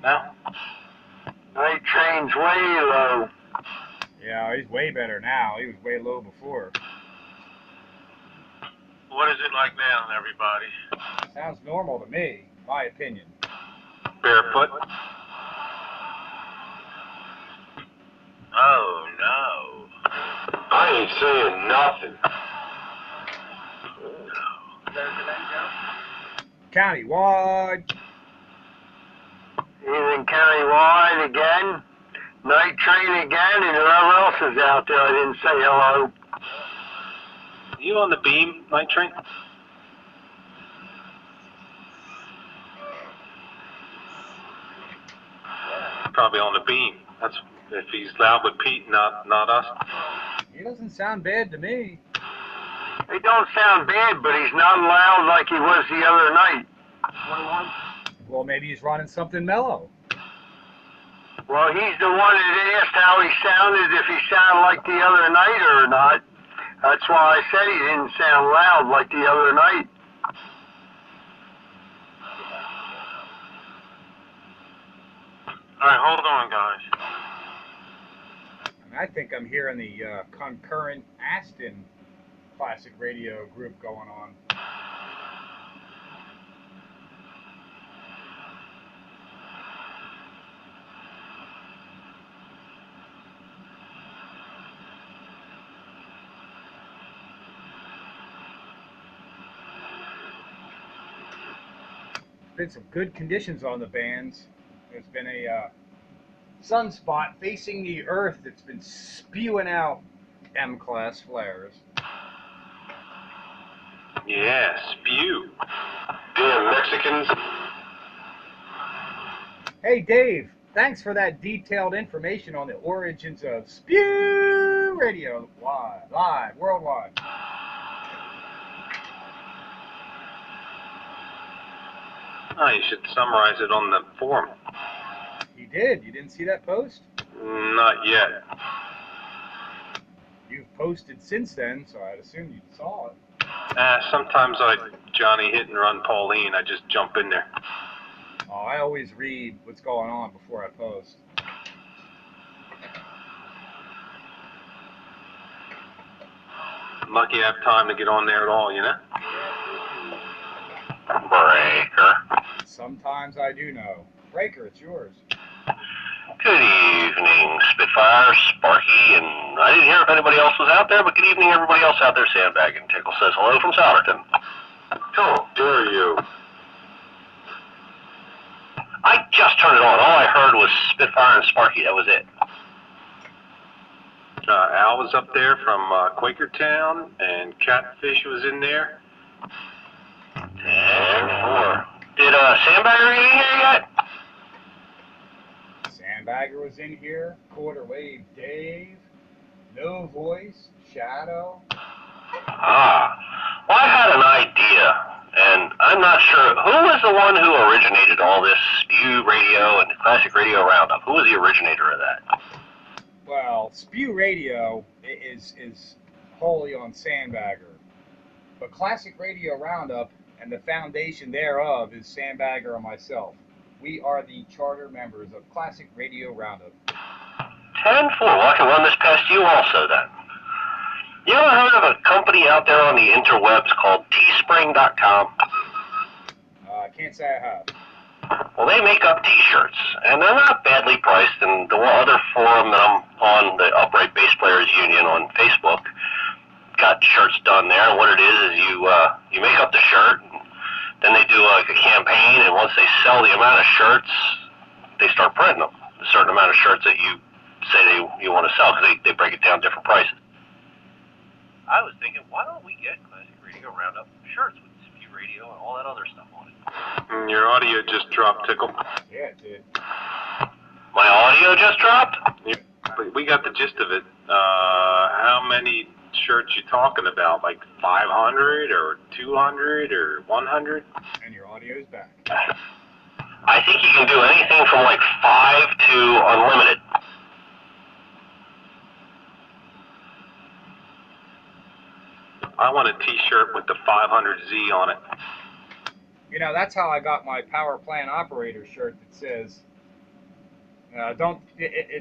now? Night train's way low. Yeah, he's way better now. He was way low before. What is it like now, everybody? Sounds normal to me, my opinion. Barefoot? Oh, no. I ain't saying nothing. Countywide. Anything countywide again? Night train again, and whoever else is out there, I didn't say hello. You on the beam, Night Train? Probably on the beam. That's if he's loud with Pete, not us. He doesn't sound bad to me. He don't sound bad, but he's not loud like he was the other night. 21. Well, maybe he's running something mellow. Well, he's the one that asked how he sounded, if he sounded like the other night or not. That's why I said he didn't sound loud like the other night. All right, hold on, guys. And I think I'm hearing the concurrent Aston classic radio group going on. Been some good conditions on the bands. There's been a sunspot facing the earth that's been spewing out M-class flares. Yeah, spew. Damn Mexicans. Hey Dave, thanks for that detailed information on the origins of Spew Radio. Live, worldwide. Oh, you should summarize it on the forum. He did. You didn't see that post? Not yet. You've posted since then, so I'd assume you saw it. Sometimes like Johnny hit and run Pauline, I just jump in there. Oh, I always read what's going on before I post. Lucky I have time to get on there at all, you know? Breaker. Sometimes I do know. Breaker, it's yours. Good evening, Spitfire, Sparky, and I didn't hear if anybody else was out there, but good evening everybody else out there sandbagging. Tickle says hello from Souderton. How dare you? I just turned it on. All I heard was Spitfire and Sparky. That was it. Al was up there from Quakertown, and Catfish was in there. 10-4. Did Sandbagger get in here yet? Sandbagger was in here. Quarter Wave Dave. No Voice. Shadow. Well, I had an idea, and I'm not sure. Who was the one who originated all this Spew Radio and the Classic Radio Roundup? Who was the originator of that? Well, Spew Radio is wholly on Sandbagger. But Classic Radio Roundup and the foundation thereof is Sandbagger and myself. We are the charter members of Classic Radio Roundup. 10-4. Well, I can run this past you also then. You ever heard of a company out there on the interwebs called Teespring.com? I can't say I have. Well, they make up T-shirts, and they're not badly priced. And the other forum that I'm on, the Upright Bass Players Union on Facebook, got shirts done there. And what it is you make up the shirt, and then they do like a campaign, and once they sell the amount of shirts, they start printing them. A certain amount of shirts that you say you want to sell, because they break it down different prices. I was thinking, why don't we get Classic Radio Roundup shirts with Spew Radio and all that other stuff on it? Your audio just dropped, Tickle. Yeah, it did. My audio just dropped? We got the gist of it. How many shirts you talking about? Like 500 or 200 or 100? And your audio's back. I think you can do anything from like 5 to unlimited. I want a T-shirt with the 500Z on it. You know, that's how I got my power plant operator shirt that says, Don't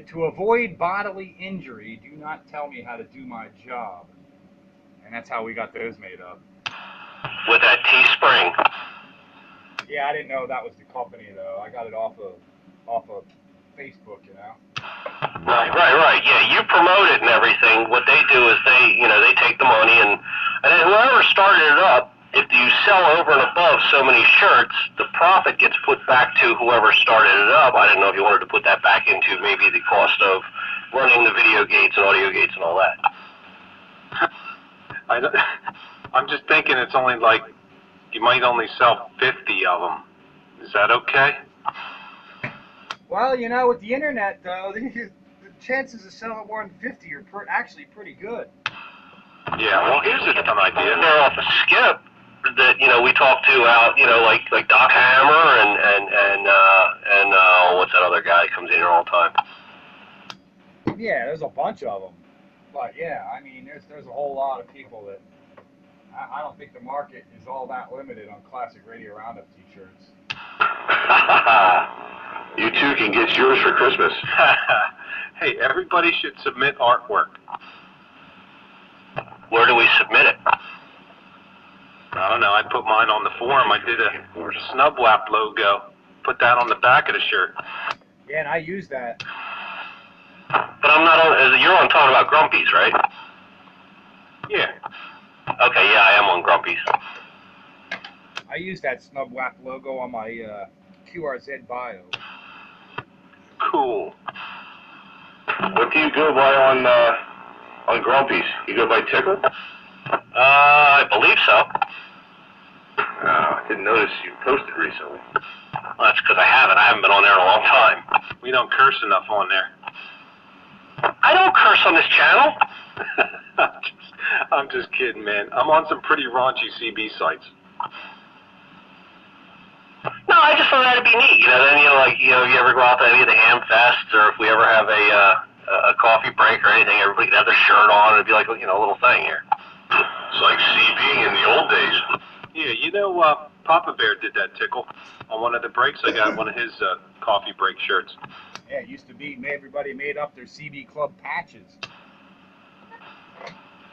to avoid bodily injury. Do not tell me how to do my job. And that's how we got those made up. With that Teespring. Yeah, I didn't know that was the company though. I got it off of Facebook, you know. Right. Yeah, you promote it and everything. What they do is they take the money and then whoever started it up, if you sell over and above so many shirts, the profit gets put back to whoever started it up. I didn't know if you wanted to put that back into maybe the cost of running the video gates and audio gates and all that. I'm just thinking it's only like, you might only sell 50 of them. Is that okay? Well, you know, with the internet though, the chances of selling more than 50 are actually pretty good. Yeah, well, here's an idea. They're off a Skip that we talked to out, like Doc Hammer and what's that other guy that comes in here all the time? Yeah, there's a bunch of them. But yeah, I mean, there's a whole lot of people that I don't think the market is all that limited on Classic Radio Roundup T-shirts. You too can get yours for Christmas. Hey, everybody should submit artwork. Where do we submit it? I don't know. I put mine on the forum. I did a Snubwap logo. Put that on the back of the shirt. Yeah, and I use that. But I'm not on. You're on talking about Grumpy's, right? Yeah. Okay, yeah, I am on Grumpy's. I use that Snubwap logo on my QRZ bio. Cool. What do you go by on Grumpy's? You go by Tickle? I believe so. I didn't notice you posted recently. Well, that's because I haven't been on there in a long time. We don't curse enough on there. I don't curse on this channel. I'm just kidding, man. I'm on some pretty raunchy CB sites. No, I just thought that'd be neat. Then you ever go out to any of the ham fests, or if we ever have a coffee break or anything, everybody could have their shirt on. It'd be like a little thing here. It's like CBing in the old days. Yeah, Papa Bear did that, Tickle. On one of the breaks, I got one of his coffee break shirts. Yeah, it used to be everybody made up their CB Club patches.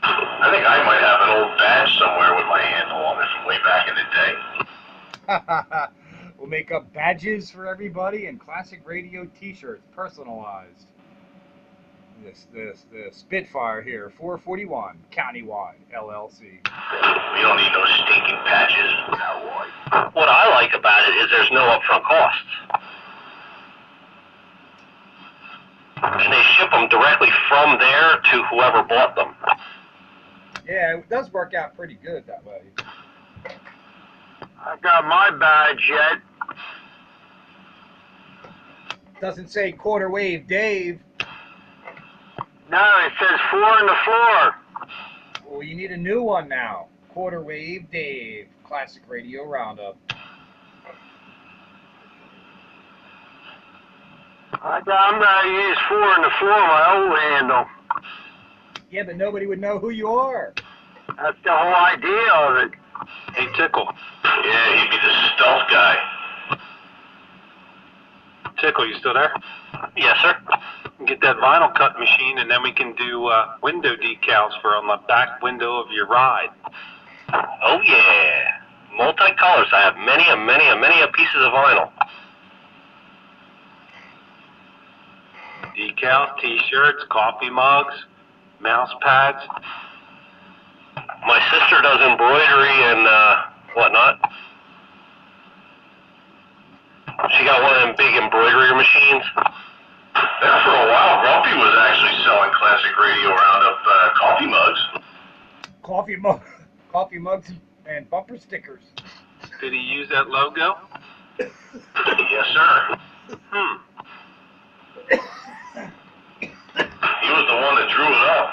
I think I might have an old badge somewhere with my handle on it from way back in the day. We'll make up badges for everybody and Classic Radio T-shirts, personalized. The Spitfire here, 441, Countywide, LLC. We don't need no stinking patches. What I like about it is there's no upfront costs. And they ship them directly from there to whoever bought them. Yeah, it does work out pretty good that way. I got my badge yet. Doesn't say Quarter Wave Dave. No, it says 4 on the floor. Well, you need a new one now. Quarter Wave Dave, Classic Radio Roundup. I'm going to use 4 on the floor, my old handle. Yeah, but nobody would know who you are. That's the whole idea of it. Hey, Tickle. Yeah, he'd be the stealth guy. Tickle, you still there? Yes, sir. Get that vinyl cut machine, and then we can do window decals for on the back window of your ride. Oh, yeah. Multicolors. I have many pieces of vinyl. Decals, T-shirts, coffee mugs, mouse pads. My sister does embroidery and whatnot. She got one of them big embroidery machines. There for a while, Grumpy was actually selling Classic Radio Roundup coffee mugs. Coffee mugs and bumper stickers. Did he use that logo? Yes, sir. He was the one that drew it up.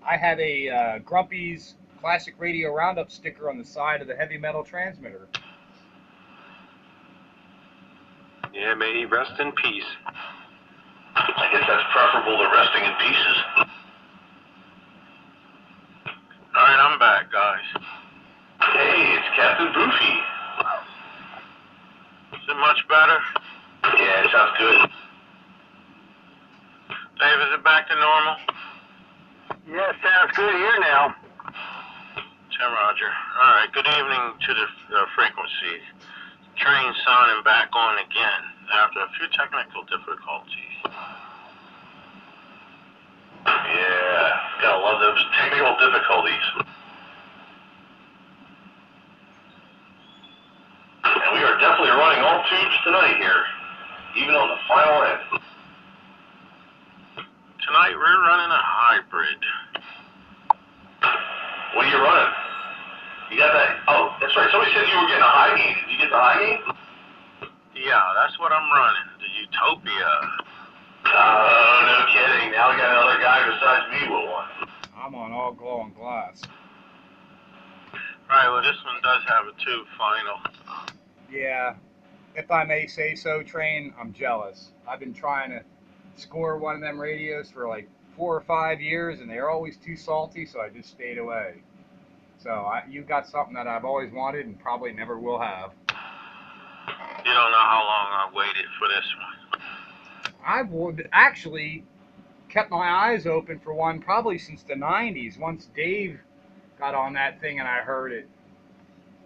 I have a Grumpy's Classic Radio Roundup sticker on the side of the heavy metal transmitter. Yeah, may he rest in peace. I guess that's preferable to resting in pieces. All right, I'm back, guys. Hey, it's Captain Boofy. Is it much better? Yeah, it sounds good. to normal? Yeah, sounds good here now. 10 Roger. All right, good evening to the frequency. Train sounding back on again after a few technical difficulties. Yeah, gotta love those technical difficulties. And we are definitely running all tubes tonight here, even on the final end. Tonight we're running a hybrid. What are you running? You got that? Oh, that's right. Somebody said you were getting a high gain. Did you get the high gain? Yeah, that's what I'm running. The Utopia. Oh, no kidding. Now we got another guy besides me with one. I'm on all glowing glass. Right, well this one does have a tube final. Yeah, if I may say so, Train, I'm jealous. I've been trying to score one of them radios for like 4 or 5 years, and they're always too salty, so I just stayed away. So you got something that I've always wanted and probably never will have. You don't know how long I waited for this one. I've actually kept my eyes open for one probably since the 90s, once Dave got on that thing and I heard it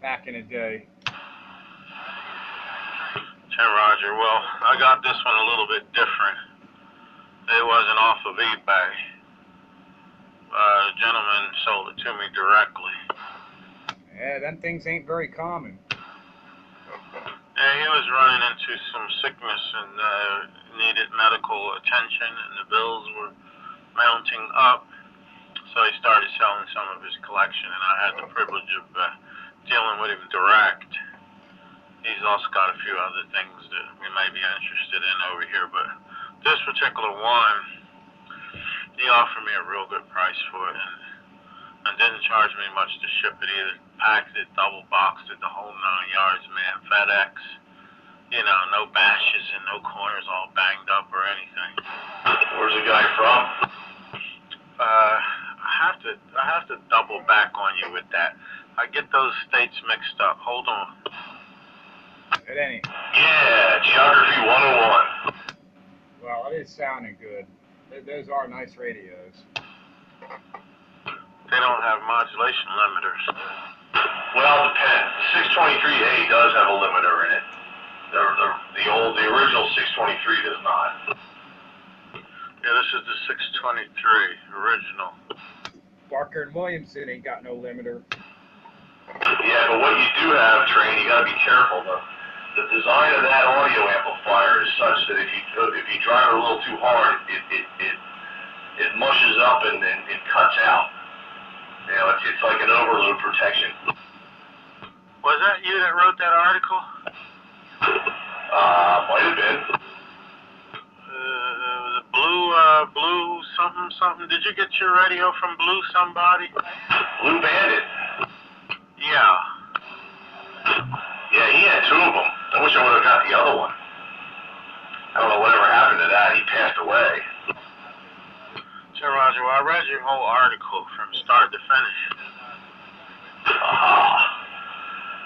back in the day. 10 Roger. Well, I got this one a little bit different. It wasn't off of eBay. The gentleman sold it to me directly. Yeah, them things ain't very common. Yeah, he was running into some sickness and needed medical attention, and the bills were mounting up. So he started selling some of his collection, and I had the privilege of dealing with him direct. He's also got a few other things that we may be interested in over here, but this particular one, he offered me a real good price for it, and didn't charge me much to ship it either. Packed it, double boxed it, the whole 9 yards, man. FedEx, you know, no bashes and no corners all banged up or anything. Where's the guy from? I have to double back on you with that. I get those states mixed up. Hold on. It ain't. Yeah, Geography 101. Well, it is sounding good. Those are nice radios. They don't have modulation limiters. Well, it depends. The 623A does have a limiter in it. The original 623 does not. Yeah, this is the 623 original. Barker and Williamson ain't got no limiter. Yeah, but what you do have, Train, you gotta be careful though. The design of that audio amplifier is such that if you drive it a little too hard, it mushes up and it cuts out. You know, it's like an overload protection. Was that you that wrote that article? Might have been. Was it Blue something? Did you get your radio from Blue somebody? Blue Bandit. Yeah. Yeah, he had 2 of them. I wish I would have got the other one. I don't know whatever happened to that. He passed away. Sir Roger, well, I read your whole article from start to finish.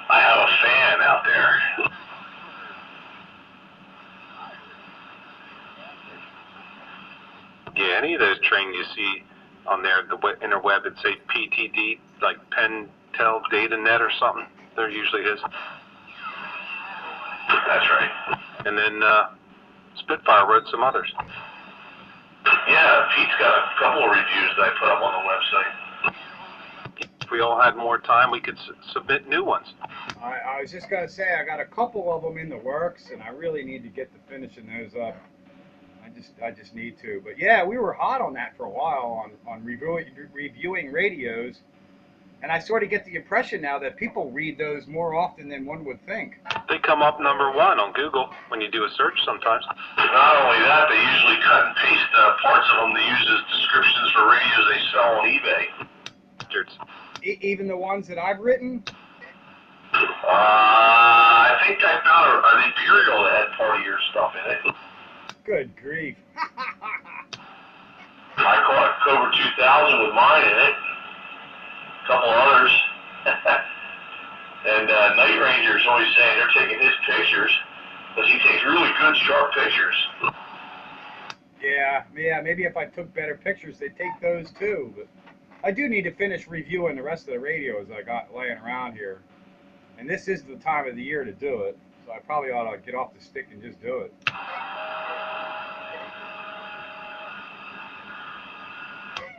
I have a fan out there. Yeah, any of those trains you see on there, the interweb that say PTD, like Pentel Data Net or something, they're usually his. That's right. And then Spitfire wrote some others. Yeah, Pete's got a couple of reviews that I put up on the website. If we all had more time, we could submit new ones. I was just gonna say I got a couple of them in the works, and I really need to get to finishing those up. I just need to. But yeah, we were hot on that for a while on reviewing radios, and I sort of get the impression now that people read those more often than one would think. They come up number 1 on Google when you do a search sometimes. Not only that, they usually cut and paste parts of them to use as descriptions for radios they sell on eBay. Even the ones that I've written? I think I found an Imperial that had part of your stuff in it. Good grief. I caught a Cobra 2000 with mine in it. A couple others. And Night Ranger's always saying they're taking his pictures, because he takes really good, sharp pictures. Yeah, maybe if I took better pictures, they'd take those too. But I do need to finish reviewing the rest of the radios I got laying around here. And this is the time of the year to do it. So I probably ought to get off the stick and just do it.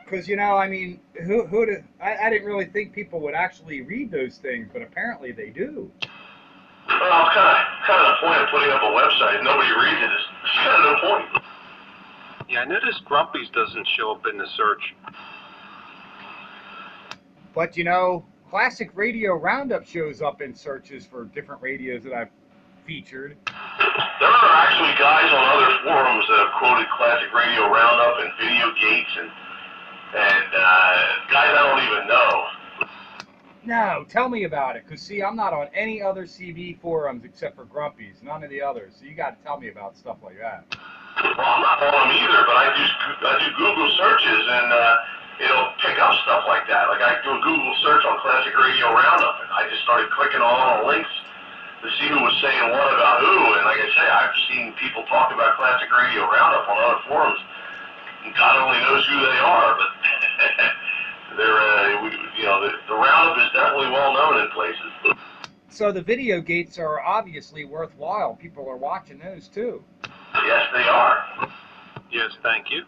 Because, you know, I mean, I didn't really think people would actually read those things, but apparently they do. Well, kind of the point of putting up a website. Nobody reads it. It's kind of no point. Yeah, I noticed Grumpy's doesn't show up in the search. But, you know, Classic Radio Roundup shows up in searches for different radios that I've featured. There are actually guys on other forums that have quoted Classic Radio Roundup and Video Gates and guys I don't even know. No, tell me about it. Because, see, I'm not on any other CB forums except for Grumpy's. None of the others. So you got to tell me about stuff like that. Well, I'm not on them either, but I do Google searches and it'll pick up stuff like that. Like I do a Google search on Classic Radio Roundup and I just started clicking on links to see who was saying what about who. And like I say, I've seen people talk about Classic Radio Roundup on other forums. And God only knows who they are, but they're, the Roundup is definitely well known in places. So the video gates are obviously worthwhile. People are watching those too. Yes, they are. Yes, thank you.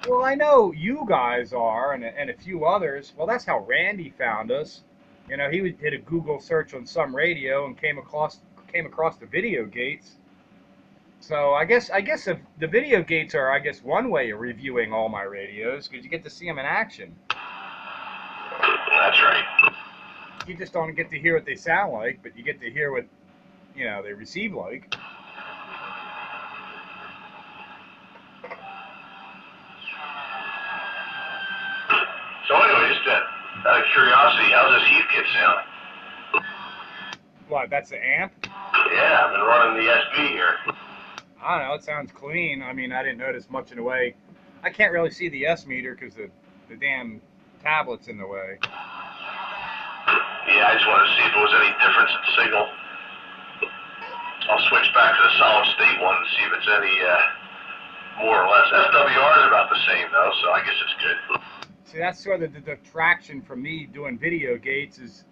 Well, I know you guys are, and a few others. Well, that's how Randy found us. You know, he did a Google search on some radio and came across the video gates. So I guess if the video gates are, I guess, one way of reviewing all my radios, because you get to see them in action. That's right. You just don't get to hear what they sound like, but you get to hear what, you know, they receive like. So anyway, just out of curiosity, how's this Heath kit sound? What, that's the amp? Yeah, I've been running the SB here. I don't know, it sounds clean. I mean, I didn't notice much in the way. I can't really see the S meter because the damn tablet's in the way. Yeah, I just wanted to see if there was any difference in signal. I'll switch back to the solid state one and see if it's any more or less. SWR is about the same though, so I guess it's good. See, that's sort of the detraction from me doing video gates is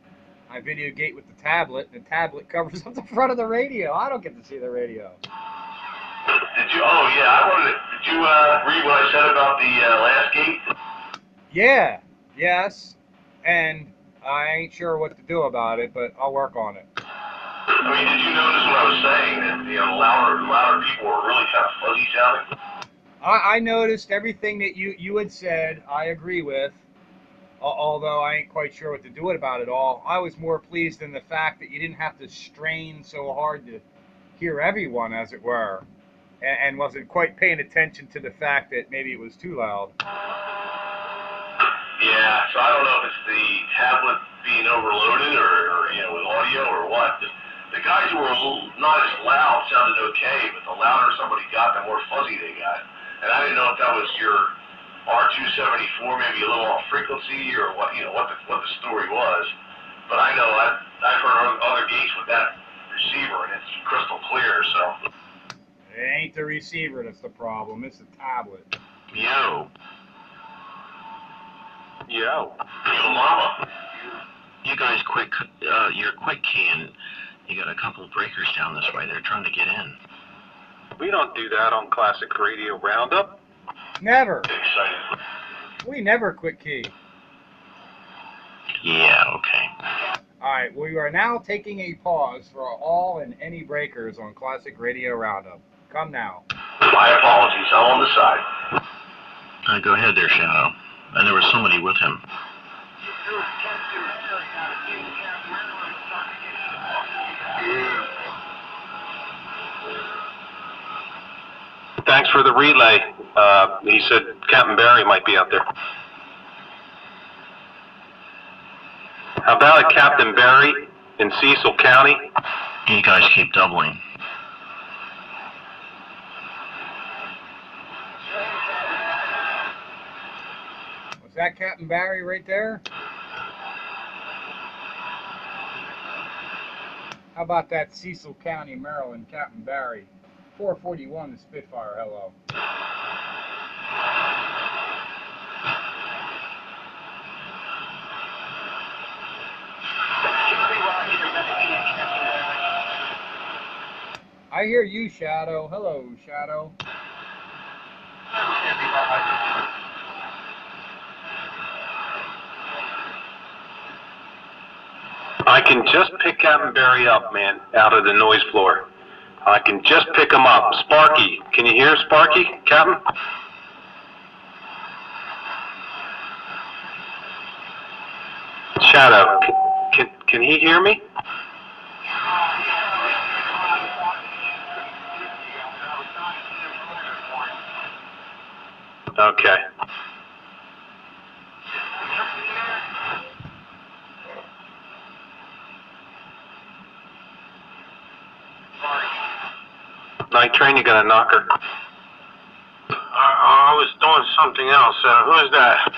I video gate with the tablet, and the tablet covers up the front of the radio. I don't get to see the radio. Did you? Oh yeah, did you read what I said about the last gate? Yeah, yes, and I ain't sure what to do about it, but I'll work on it. I mean, did you notice what I was saying? That louder people were really kind of fuzzy sounding. I noticed everything that you had said. I agree with, although I ain't quite sure what to do about it all. I was more pleased in the fact that you didn't have to strain so hard to hear everyone, as it were, and wasn't quite paying attention to the fact that maybe it was too loud. Yeah, so I don't know if it's the tablet being overloaded or with audio or what. The guys who were a little not as loud sounded okay, but the louder somebody got, the more fuzzy they got. And I didn't know if that was your R274, maybe a little off frequency, or what the story was. But I know I've heard other gates with that receiver, and it's crystal clear. So It ain't the receiver that's the problem; it's the tablet. Yo. Yo. Yo mama. You guys you're quick keying. You got a couple of breakers down this way. They're trying to get in. We don't do that on Classic Radio Roundup. Never. Excited. We never quit key. Yeah, okay. All right, we are now taking a pause for all and any breakers on Classic Radio Roundup. Come now. My apologies. I'm on the side. Go ahead there, Shadow. And there was somebody with him. Thanks for the relay. He said Captain Barry might be out there. How about it, Captain Barry in Cecil County? You guys keep doubling. Was that Captain Barry right there? How about that Cecil County, Maryland, Captain Barry? 441 to Spitfire, hello. I hear you, Shadow. Hello, Shadow. I can just pick Captain Barry up, man, out of the noise floor. I can just pick him up. Sparky, can you hear Sparky, Captain? Shadow, can he hear me? Okay. Night Train, you got a knocker? I was doing something else. Who is that?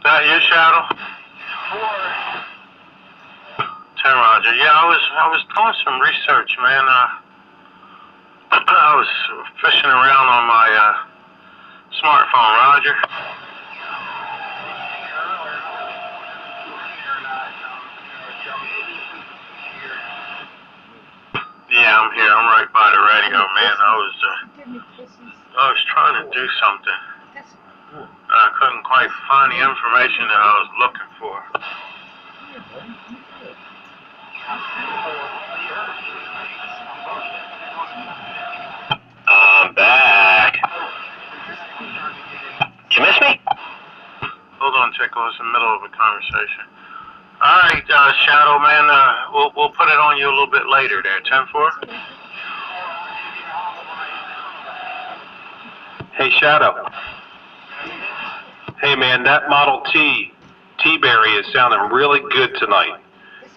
That you, Shadow? 10 Roger. Yeah, I was doing some research, man. I was fishing around on my smartphone, Roger. Yeah, I'm here. I'm right by the radio, man. I was trying to do something. I couldn't quite find the information that I was looking for. I'm back. Did you miss me? Hold on, Tickle. It's in the middle of a conversation. All right, Shadow, man. We'll put it on you a little bit later there. 10-4. Hey, Shadow. Hey, man, that Model T-Berry is sounding really good tonight.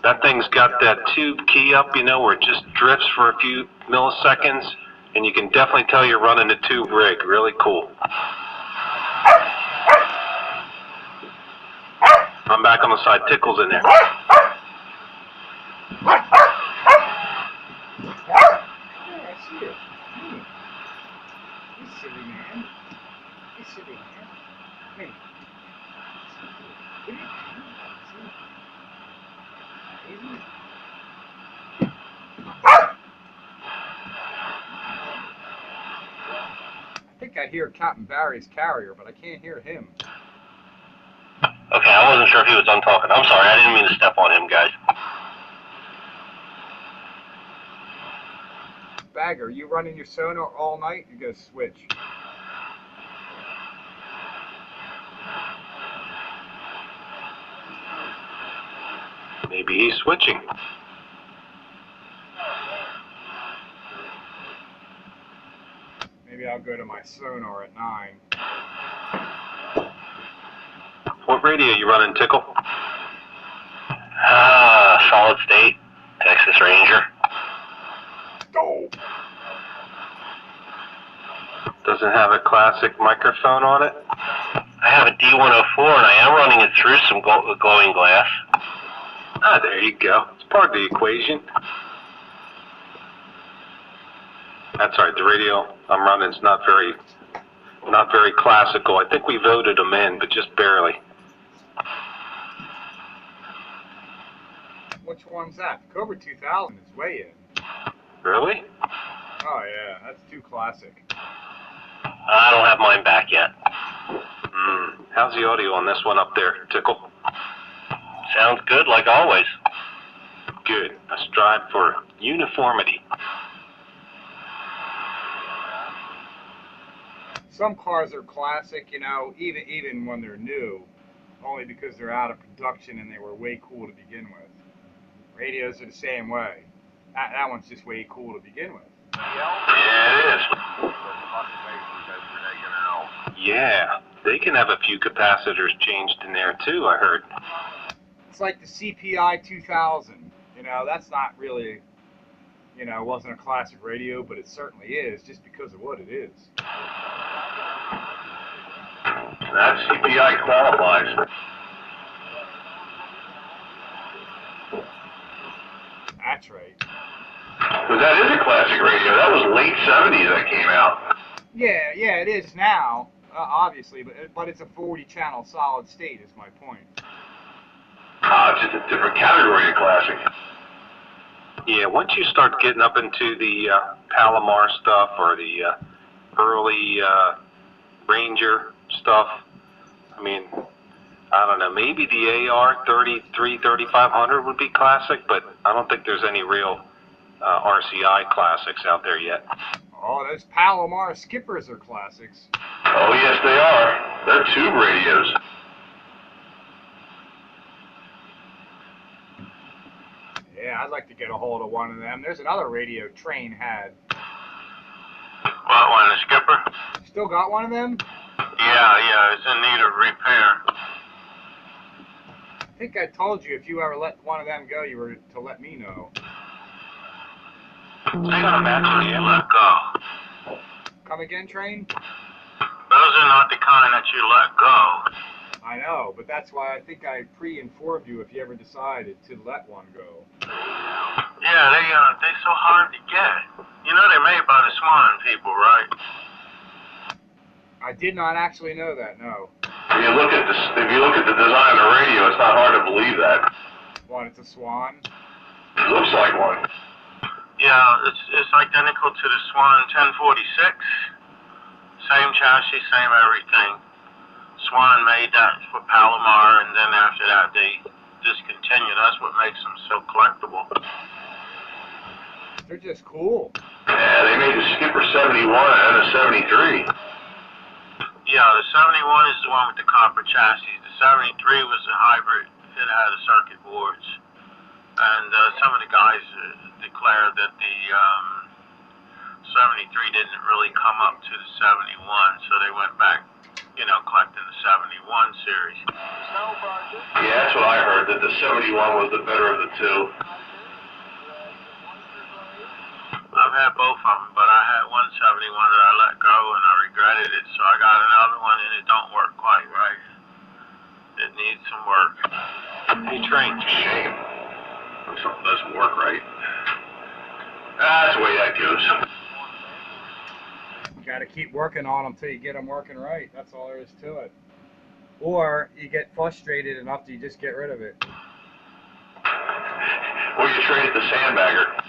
That thing's got that tube key up, you know, where it just drifts for a few milliseconds, and you can definitely tell you're running a tube rig. Really cool. I'm back on the side. Tickle's in there. Yeah, I see it. He's silly, man. He's silly, man. Hey. I think I hear Captain Barry's carrier, but I can't hear him. Okay, I wasn't sure if he was done talking. I'm sorry, I didn't mean to step on him, guys. Bagger, you running your sonar all night? You gotta switch. Maybe he's switching. Maybe I'll go to my sonar at 9. What radio you running, Tickle? Solid State, Texas Ranger. Go! Does it have a classic microphone on it? I have a D104 and I am running it through some glowing glass. Ah, there you go. It's part of the equation. That's right. The radio I'm running is not very classical. I think we voted them in, but just barely. Which one's that? The Cobra 2000 is way in. Really? Oh yeah, that's too classic. I don't have mine back yet. How's the audio on this one up there, Tickle? Sounds good, like always. Good. I strive for uniformity. Some cars are classic, you know, even when they're new, only because they're out of production and they were way cool to begin with. Radios are the same way. That one's just way cool to begin with. Yeah, it is. Yeah, they can have a few capacitors changed in there too, I heard. It's like the CPI 2000. You know, that's not really, you know, wasn't a classic radio, but it certainly is just because of what it is. That CPI qualifies. That's right. Because that is a classic radio. That was late 70s that came out. Yeah, it is now, obviously, but it's a 40-channel solid state. Is my point. It's just a different category of classic. Yeah, once you start getting up into the Palomar stuff or the early Ranger stuff, I mean, I don't know, maybe the AR 3500 would be classic, but I don't think there's any real RCI classics out there yet. Oh, those Palomar skippers are classics. Oh, yes, they are. They're tube radios. Yeah, I'd like to get a hold of one of them. There's another radio Train had. What one, the skipper? Still got one of them? Yeah, it's in need of repair. I think I told you if you ever let one of them go, you were to let me know. I got a match You let go. Come again, Train? Those are not the kind that you let go. I know, but that's why I think I pre-informed you if you ever decided to let one go. Yeah, they're so hard to get. You know they're made by the Swan people, right? I did not actually know that, no. If you look at the design of the radio, it's not hard to believe that. What, it's a Swan? It looks like one. Yeah, it's identical to the Swan 1046. Same chassis, same everything. Swan made that for Palomar, and then after that they discontinued. That's what makes them so collectible. They're just cool. Yeah, they made the Skipper 71 and a 73. Yeah, the 71 is the one with the copper chassis. The 73 was a hybrid. It had a circuit boards. And some of the guys declared that the 73 didn't really come up to the 71, so they went back, collecting the 71 series. Yeah, that's what I heard, that the 71 was the better of the two. I've had both of them, but I had one 71 that I let go and I regretted it, so I got another one and it don't work quite right. It needs some work. Hey, Train. Shame. When something doesn't work right. That's the way that goes. You gotta keep working on them till you get them working right. That's all there is to it. Or you get frustrated enough that you just get rid of it. Or you trade it to Sandbagger.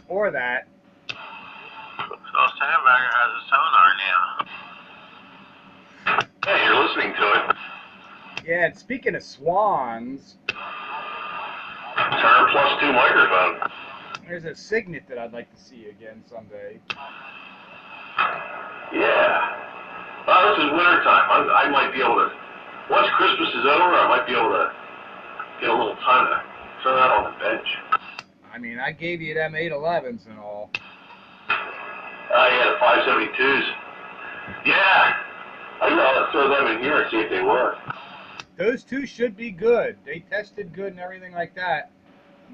Or that. So Sandbagger has a Sonar now. Yeah, you're listening to it. Yeah, and speaking of Swans, Turner Plus 2 microphone. there's a Signet that I'd like to see again someday. Yeah. Well, this is winter time. I might be able to, once Christmas is over, I might be able to get a little time to throw that on the bench. I mean, I gave you them 811s and all. Yeah, the 572s. Yeah. I gotta throw them in here and see if they work. Those two should be good. They tested good and everything like that.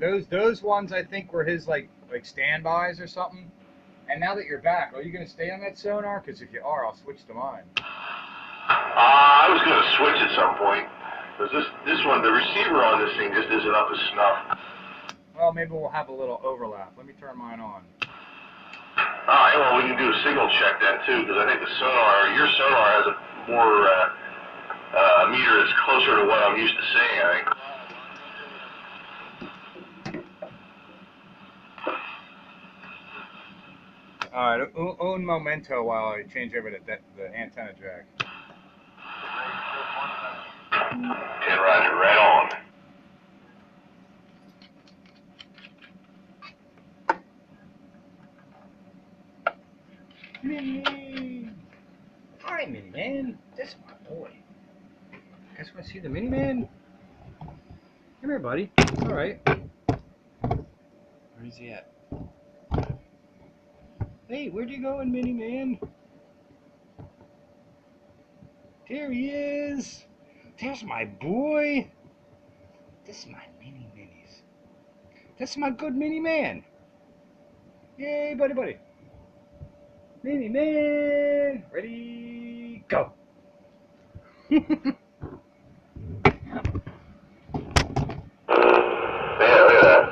Those ones I think were his like standbys or something. And now that you're back, are you going to stay on that Sonar? Because if you are, I'll switch to mine. I was going to switch at some point. Because this one, the receiver on this thing just isn't up to snuff. Well, maybe we'll have a little overlap. Let me turn mine on. Alright, well, we can do a signal check then, too. Because I think the Sonar, your Sonar has a more, a meter that's closer to what I'm used to seeing, I think. Alright, un momento while I change over to the antenna jack. 10 Roger, right on. Mini! Hi, Mini Man. This is my boy. You guys want to see the Mini Man? Come here, buddy. Alright. Where's he at? Hey, where'd you going, Mini Man? There he is. There's my boy. This is my Mini Minis. This is my good Mini Man. Yay, buddy. Mini Man. Ready, go. Yeah, look at that.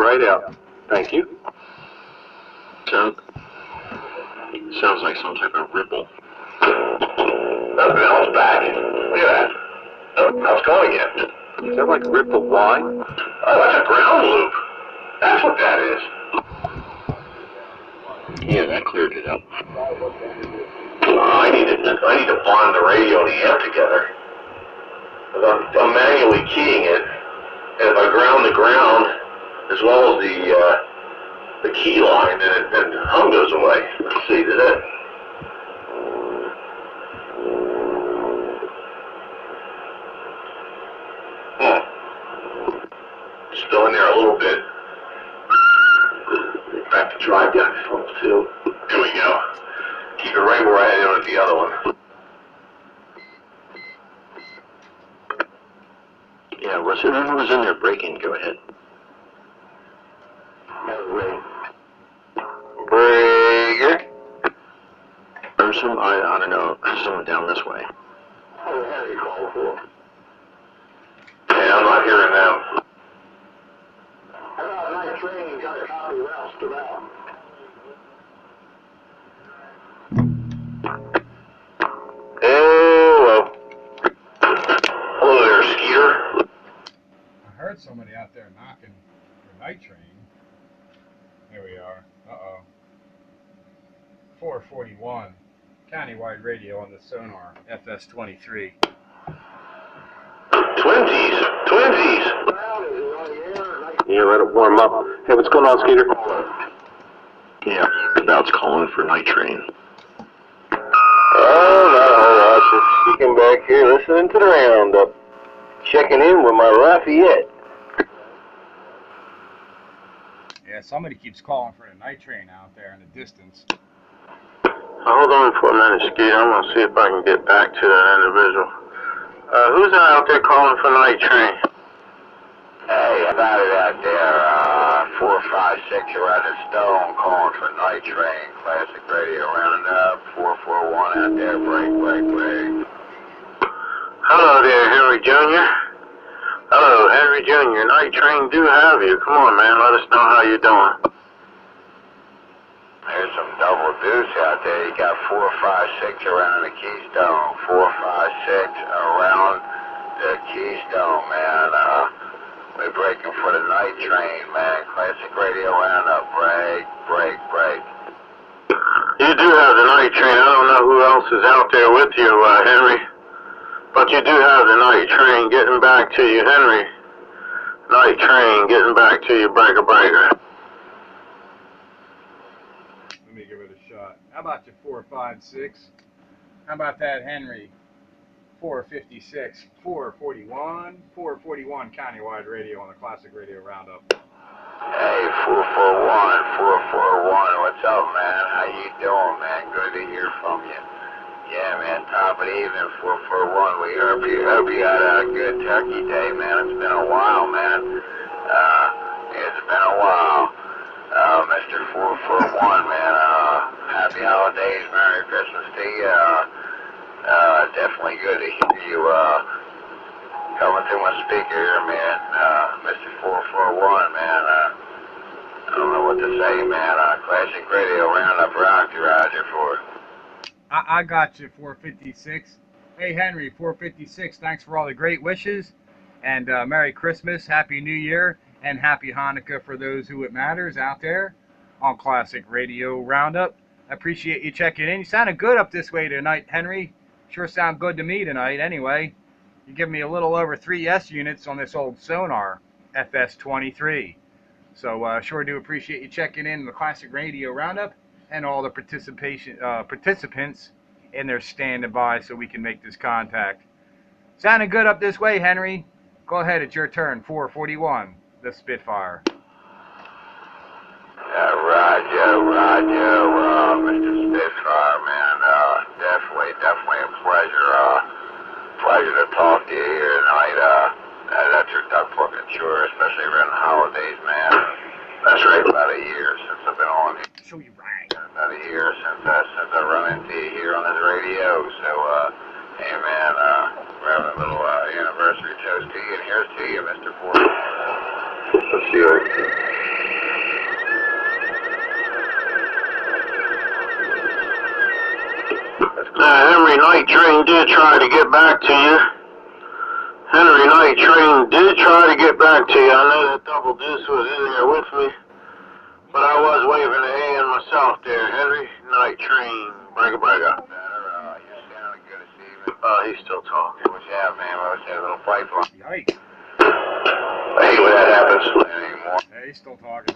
right out. Thank you. Sounds like some type of ripple. Now it's back. Look at that. Now it's going again. Is that like ripple wine? Oh, that's a ground loop. That's what that is. Yeah, that cleared it up. I need to bond the radio and the amp together. I'm manually keying it, and if I ground the ground as well as the key line, then the hum goes away. Let's see, did it? Still in there a little bit. Back to drive down too. Here we go. Keep it right where I had it with the other one. Yeah, whoever's in there breaking, go ahead. Breaker. Or some, I don't know, someone down this way. Yeah, I'm not hearing them. Hello there, Skeeter. I heard somebody out there knocking for night train. There we are. Uh-oh. 441. Countywide radio on the Sonar. FS23. Twinsies. Yeah, let it warm up. Hey, what's going on, Skeeter? Yeah, About's calling for night train. Oh, not a whole lot. Just sneaking back here listening to the roundup. Checking in with my Lafayette. Yeah, somebody keeps calling for the night train out there in the distance. Hold on for a minute, Skeeter. I'm going to see if I can get back to that individual. Who's out there calling for night train? Hey, about it out there, 456 around the stone calling for night train. Classic radio rounding up. 441 out there, break. Hello there, Henry Jr. Hello, Henry Jr. Night train do have you. Come on, man. Let us know how you're doing. There's some double deuce out there. You got 456 around the Keystone. 456 around the Keystone, man. We're breaking for the night train, man. Classic radio roundup. Break. You do have the night train. I don't know who else is out there with you, Henry. But you do have the night train getting back to you, Henry. Night train getting back to you, breaker. Let me give it a shot. How about you, 456? How about that, Henry? 456, 441, 441 Countywide Radio on the Classic Radio Roundup. Hey, 441, what's up, man? How you doing, man? Good to hear from you. Yeah, man, top of the evening, 441. We hope you had a good turkey day, man. It's been a while, man. It's been a while. Mr. 441, man, happy holidays, Merry Christmas to you. Definitely good to hear you, coming through my speaker here, man. Mr. 441, man, I don't know what to say, man. Classic Radio Roundup rock you out there for. I got you, 456. Hey, Henry, 456, thanks for all the great wishes. And Merry Christmas, Happy New Year, and Happy Hanukkah for those who it matters out there on Classic Radio Roundup. I appreciate you checking in. You sounded good up this way tonight, Henry. Sure sound good to me tonight, anyway. You give me a little over 3 S units on this old Sonar FS23. So sure do appreciate you checking in the Classic Radio Roundup and all the participants in there standing by so we can make this contact. Sounding good up this way, Henry. Go ahead, it's your turn. 441, the Spitfire. Roger, Mr. Spitfire, man. Definitely a pleasure to talk to you here tonight. That's your duck fucking sure, especially around the holidays, man. That's right, about a year since I've been on here. Show you right. About a year since I run into you here on this radio. So, hey, man, we're having a little anniversary toast to you, and here's to you, Mr. Ford. Let's see. Henry, night train did try to get back to you. Henry, night train did try to get back to you. I know that Double Deuce was in there with me, but I was waving a hand myself there. Henry, night train, bragga bragga. You sounded good this evening. He's still talking. What's that, man? What's that little pipeline? Yikes. I hate when that happens anymore. Hey, he's still talking.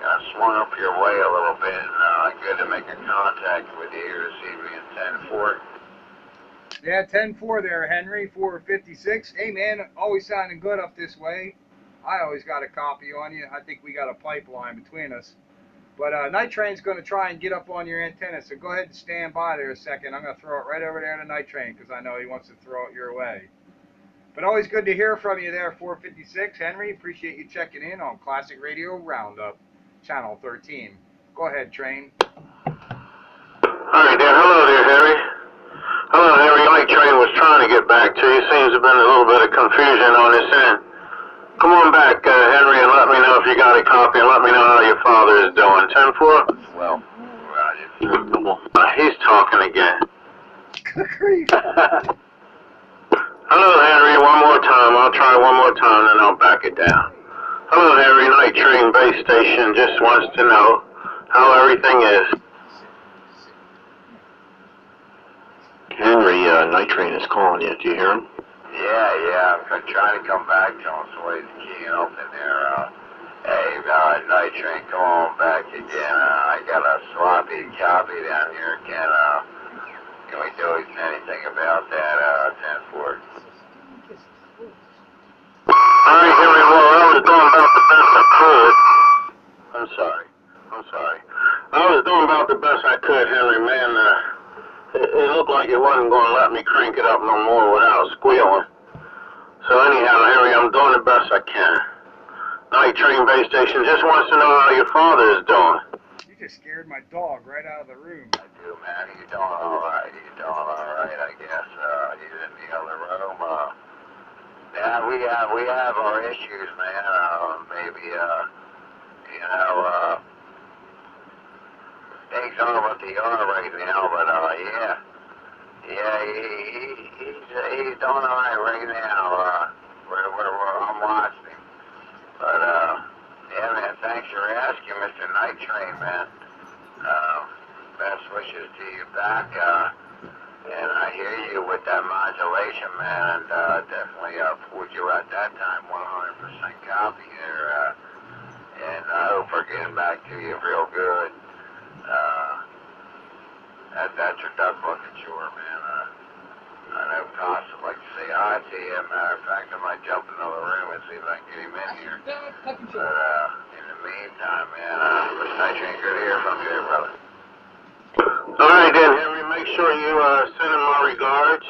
I swung up your way a little bit, and good to make a contact with you here this evening at 10-4. Yeah, 10-4 there, Henry, 456. Hey, man, always sounding good up this way. I always got a copy on you. I think we got a pipeline between us. But Night Train's going to try and get up on your antenna, so go ahead and stand by there a second. I'm going to throw it right over there to Night Train because I know he wants to throw it your way. But always good to hear from you there, 456. Henry, appreciate you checking in on Classic Radio Roundup, Channel 13. Go ahead, Train. All right there. Hello there, Henry. Hello, Henry. Night Train was trying to get back to you. Seems to have been a little bit of confusion on this end. Come on back, Henry, and let me know if you got a copy, and let me know how your father is doing. 10-4? Well, He's talking again. Good grief. Hello, Henry. One more time. I'll try one more time, then I'll back it down. Hello, Henry. Night Train base station just wants to know how everything is. Henry, Night Train is calling you. Do you hear him? Yeah, I'm trying to come back to him, so he's keying up in there. Hey, Night Train, come on back again. I got a sloppy copy down here. Can we do anything about that, 10-4? All right, Henry. Well, I was doing about the best I could. I'm sorry. I was doing about the best I could, Henry, man. It looked like it wasn't going to let me crank it up no more without squealing. So anyhow, Henry, I'm doing the best I can. Night Train base station just wants to know how your father is doing. You just scared my dog right out of the room. I do, man. He's doing all right. I guess. He's in the other room. Yeah, we have our issues, man. Maybe, things are what they are right now, but, he's doing all right now. I'm watching him. But, yeah, man, thanks for asking, Mr. Night Train, man. Best wishes to you back, and I hear you with that modulation, man, and definitely pulled you at that time, 100% copy there, and I hope we're getting back to you real good. That's your duck looking shore, man. I know Cost would like to say hi to you. Matter of fact, I might jump in another room and see if I can get him in here. But in the meantime, man, Mr. Night Train, good to hear from you there, brother. All right, then, Henry, make sure you send him my regards.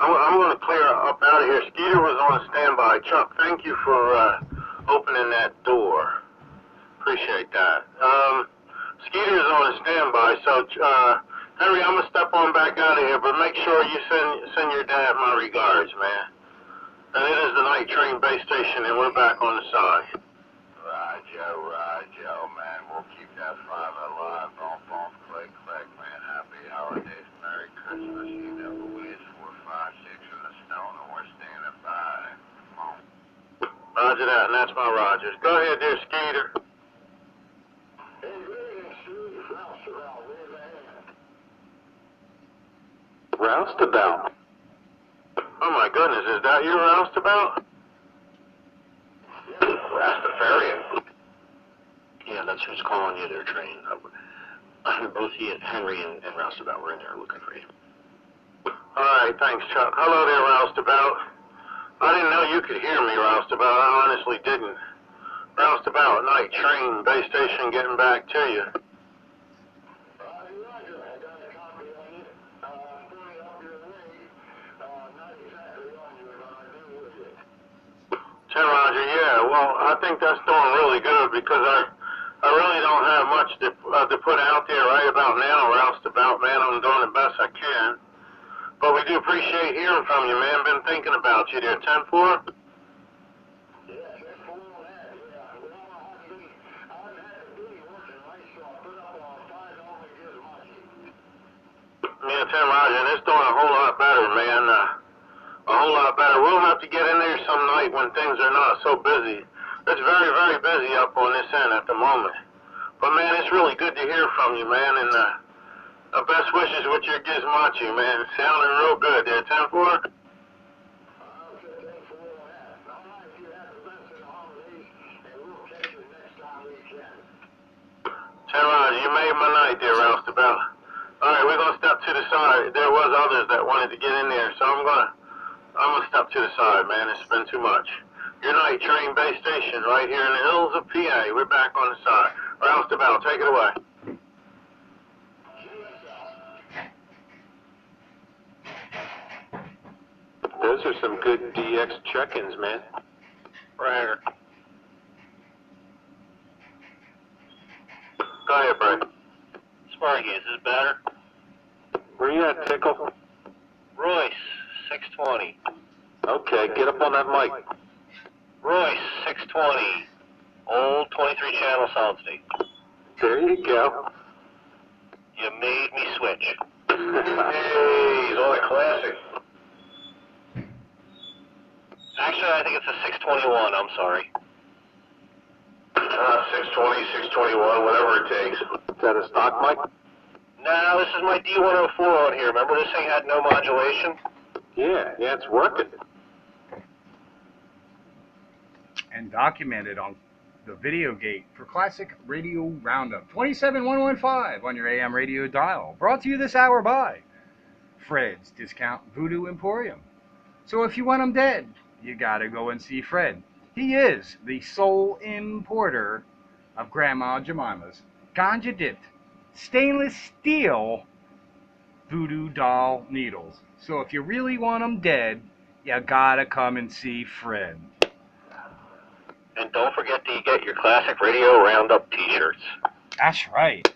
I'm going to clear up out of here. Skeeter was on standby. Chuck, thank you for opening that door. Appreciate that. Skeeter's on standby, so Henry, I'm going to step on back out of here, but make sure you send your dad my regards, man. And it is the Night Train base station, and we're back on the side. Roger, man. We'll keep that 5 alive. Bump, click, man. Happy holidays. Merry Christmas. You know who it is. 4, 5, 6 in the stone, and we're standing by. Come on. Roger that, and that's my Rogers. Go ahead there, Skeeter. Roustabout. Oh my goodness, is that your roustabout? Rastafarian. Yeah, that's who's calling you there, Train. Both he and Henry and Roustabout were in there looking for you. All right, thanks, Chuck. Hello there, Roustabout. I didn't know you could hear me, Roustabout. I honestly didn't. Roustabout, Night Train, base station getting back to you. Roger, yeah. Well, I think that's doing really good because I really don't have much to put out there right about now, Roustabout, man. I'm doing the best I can. But we do appreciate hearing from you, man. Been thinking about you there. 10-4? Yeah, Tim Roger, and it's doing a whole lot better, man. A whole lot better. We'll have to get in there some night when things are not so busy. It's very, very busy up on this end at the moment. But, man, it's really good to hear from you, man, and best wishes with your gizmachi, man. It's sounding real good there, 10-4. Roger, you made my night there, Roustabout. All right, we're gonna step to the side. There was others that wanted to get in there, so I'm gonna step to the side, man. It's been too much. Your night train base station right here in the hills of PA. We're back on the side. Roustabout, take it away. Those are some good DX check-ins, man. Right. Go ahead, Brad. Sparky, is this better? Where you at, Tickle? Royce, 620. Okay, get up on that mic. Royce, 620. Old 23-channel sound state. There you go. You made me switch. Hey, he's on a classic. Actually, I think it's a 621. I'm sorry. 620, 621, whatever it takes. Is that a stock mic? No, this is my D104 on here. Remember this thing had no modulation? Yeah, it's working. And documented on the video gate for Classic Radio Roundup 27115 on your AM radio dial. Brought to you this hour by Fred's Discount Voodoo Emporium. So if you want them dead, you gotta go and see Fred. He is the sole importer of Grandma Jemima's ganja dipped stainless steel voodoo doll needles. So if you really want them dead, you gotta come and see Fred. And don't forget to get your Classic Radio Roundup t-shirts. That's right.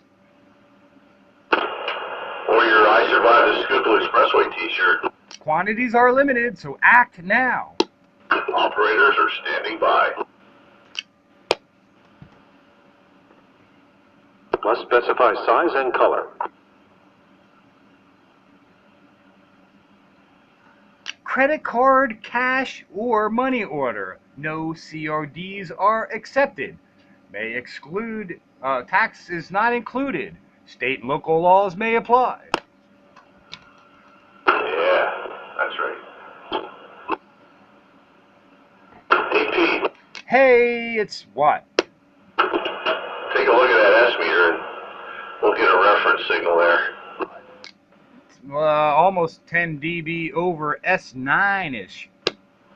Or your I Survived the Schuylkill Expressway t-shirt. Quantities are limited, so act now. Operators are standing by. Must specify size and color. Credit card, cash, or money order. No CRDs are accepted. May exclude, tax is not included. State and local laws may apply. Yeah, that's right. Hey, Pete. Hey, it's what? Take a look at that S-meter and we'll get a reference signal there. Almost 10 dB over S9-ish.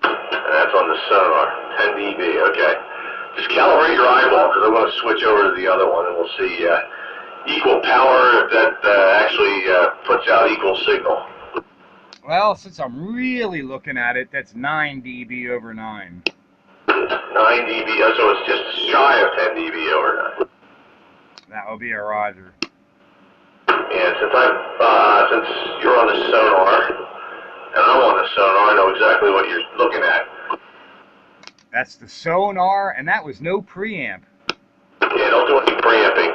That's on the sonar, 10 dB, okay. Just calibrate your eyeball because I'm going to switch over to the other one and we'll see equal power if that actually puts out equal signal. Well, since I'm really looking at it, that's 9 dB over 9. 9 dB, so it's just shy of 10 dB over 9. That will be a Roger. And since you're on the sonar, and I'm on the sonar, I know exactly what you're looking at. That's the Sonar, and that was no preamp. Yeah, don't do any preamping.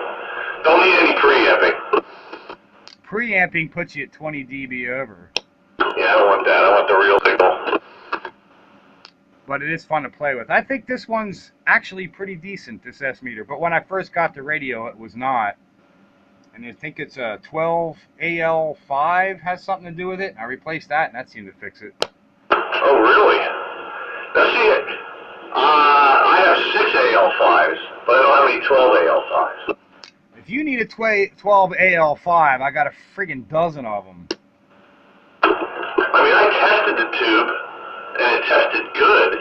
Don't need any preamping. Preamping puts you at 20 dB over. Yeah, I don't want that. I want the real signal. But it is fun to play with. I think this one's actually pretty decent, this S-meter. But when I first got the radio, it was not. And I think it's a 12AL5 has something to do with it. I replaced that, and that seemed to fix it. Oh, really? Now, see, I have 6 AL5s, but I don't have any 12 AL5s. If you need a 12AL5, I got a friggin' dozen of them. I mean, I tested the tube, and it tested good.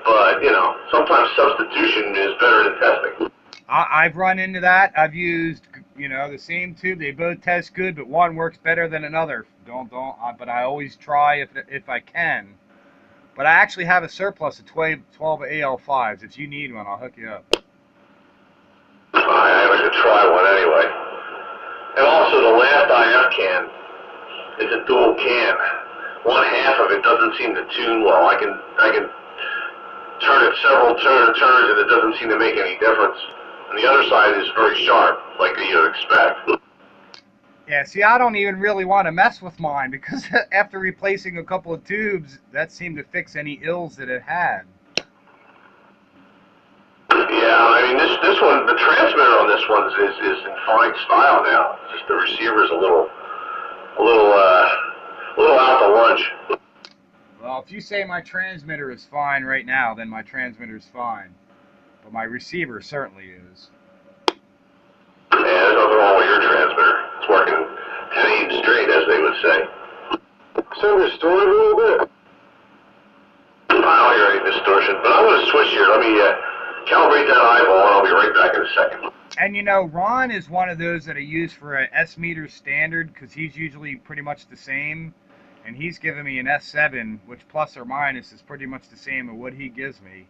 But, you know, sometimes substitution is better than testing. I've run into that. I've used, you know, the same tube. They both test good, but one works better than another. But I always try if I can. But I actually have a surplus of 12 AL5s. If you need one, I'll hook you up. I could try one anyway. And also, the last IF can is a dual can. One half of it doesn't seem to tune well. I can turn it several turns, and it doesn't seem to make any difference. And the other side is very sharp, like you'd expect. Yeah, see, I don't even really want to mess with mine because after replacing a couple of tubes, that seemed to fix any ills that it had. Yeah, I mean this one, the transmitter on this one is in fine style now. Just the receiver's a little out to lunch. Well, if you say my transmitter is fine right now, then my transmitter's fine. But my receiver certainly is. Yeah, there's nothing wrong with your transmitter. It's working 10 straight, as they would say. So restored a little bit. I don't hear any distortion, but I'm going to switch here. Let me calibrate that eyeball, and I'll be right back in a second. And you know, Ron is one of those that I use for a S-meter standard because he's usually pretty much the same. And he's giving me an S7, which plus or minus is pretty much the same as what he gives me.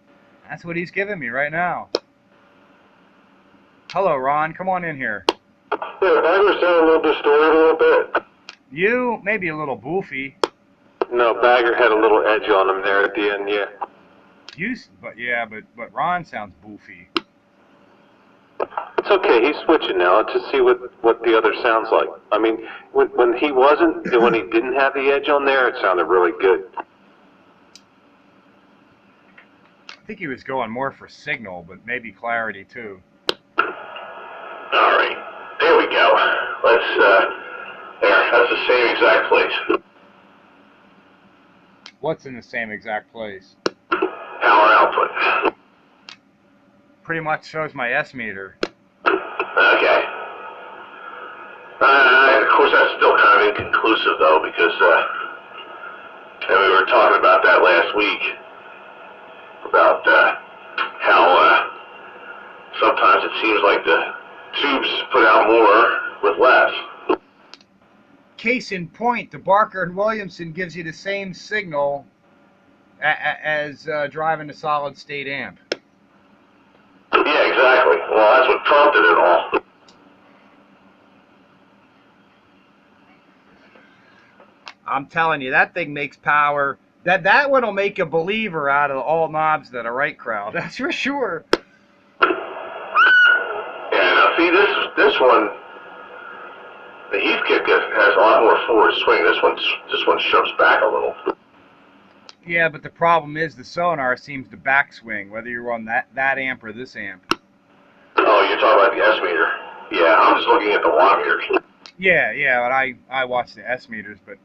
That's what he's giving me right now. Hello, Ron. Come on in here. Yeah, Bagger sounded a little distorted a little bit. You, maybe a little boofy. No, Bagger had a little edge on him there at the end, yeah. But Ron sounds boofy. It's okay, he's switching now. Let's just see what the other sounds like. I mean, when he didn't have the edge on there, it sounded really good. I think he was going more for signal, but maybe clarity too. All right, there we go. That's the same exact place. What's in the same exact place? Power output. Pretty much shows my S-meter. Okay. Of course, that's still kind of inconclusive, though, because and we were talking about that last week, about how sometimes it seems like the tubes put out more with less. Case in point, the Barker and Williamson gives you the same signal as driving a solid-state amp. Yeah, exactly. Well, that's what prompted it all. I'm telling you, that thing makes power. That one will make a believer out of all knobs that are right crowd. That's for sure. Yeah, now see this one, the Heathkit has a lot more forward swing. This one shoves back a little. Yeah, but the problem is the Sonar seems to backswing, whether you're on that amp or this amp. Oh, you're talking about the S-meter? Yeah, I'm just looking at the watt meters. Yeah, but I watch the S-meters, but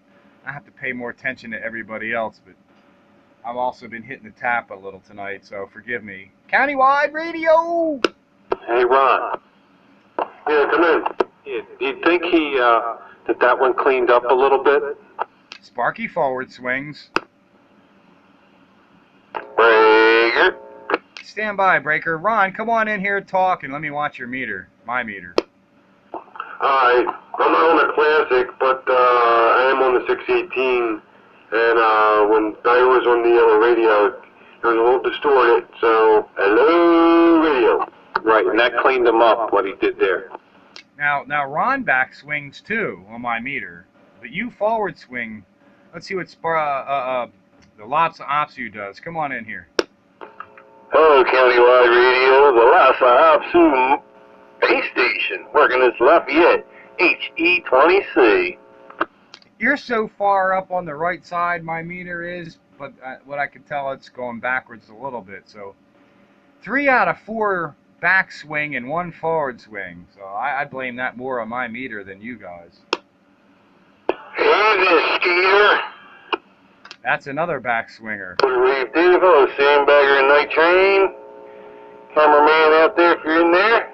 I have to pay more attention to everybody else. But I've also been hitting the tap a little tonight, so forgive me. Countywide Radio! Hey, Ron. Yeah, come in. Yeah, do you think that one cleaned up a little bit? Sparky forward swings. Breaker. Stand by, Breaker. Ron, come on in here and talk, and let me watch your meter. My meter. I'm not on the Classic, but I am on the 618. And when Bagger was on the yellow radio, it was a little distorted. So, hello, radio. Right, and that cleaned him up, what he did there. Now Ron back swings too on my meter, but you forward swing. Let's see what the Lots of Opsu does. Come on in here. Hello, Countywide Radio, the Lhasa Apsu base station, working this Lafayette HE20C. You're so far up on the right side, my meter is, but what I can tell, it's going backwards a little bit. So 3 out of 4 back swing and 1 forward swing. So I blame that more on my meter than you guys. Hey there, Skeeter. That's another back swinger. Wave Dave, hello, Sandbagger and Night Train. Cameraman out there if you're in there.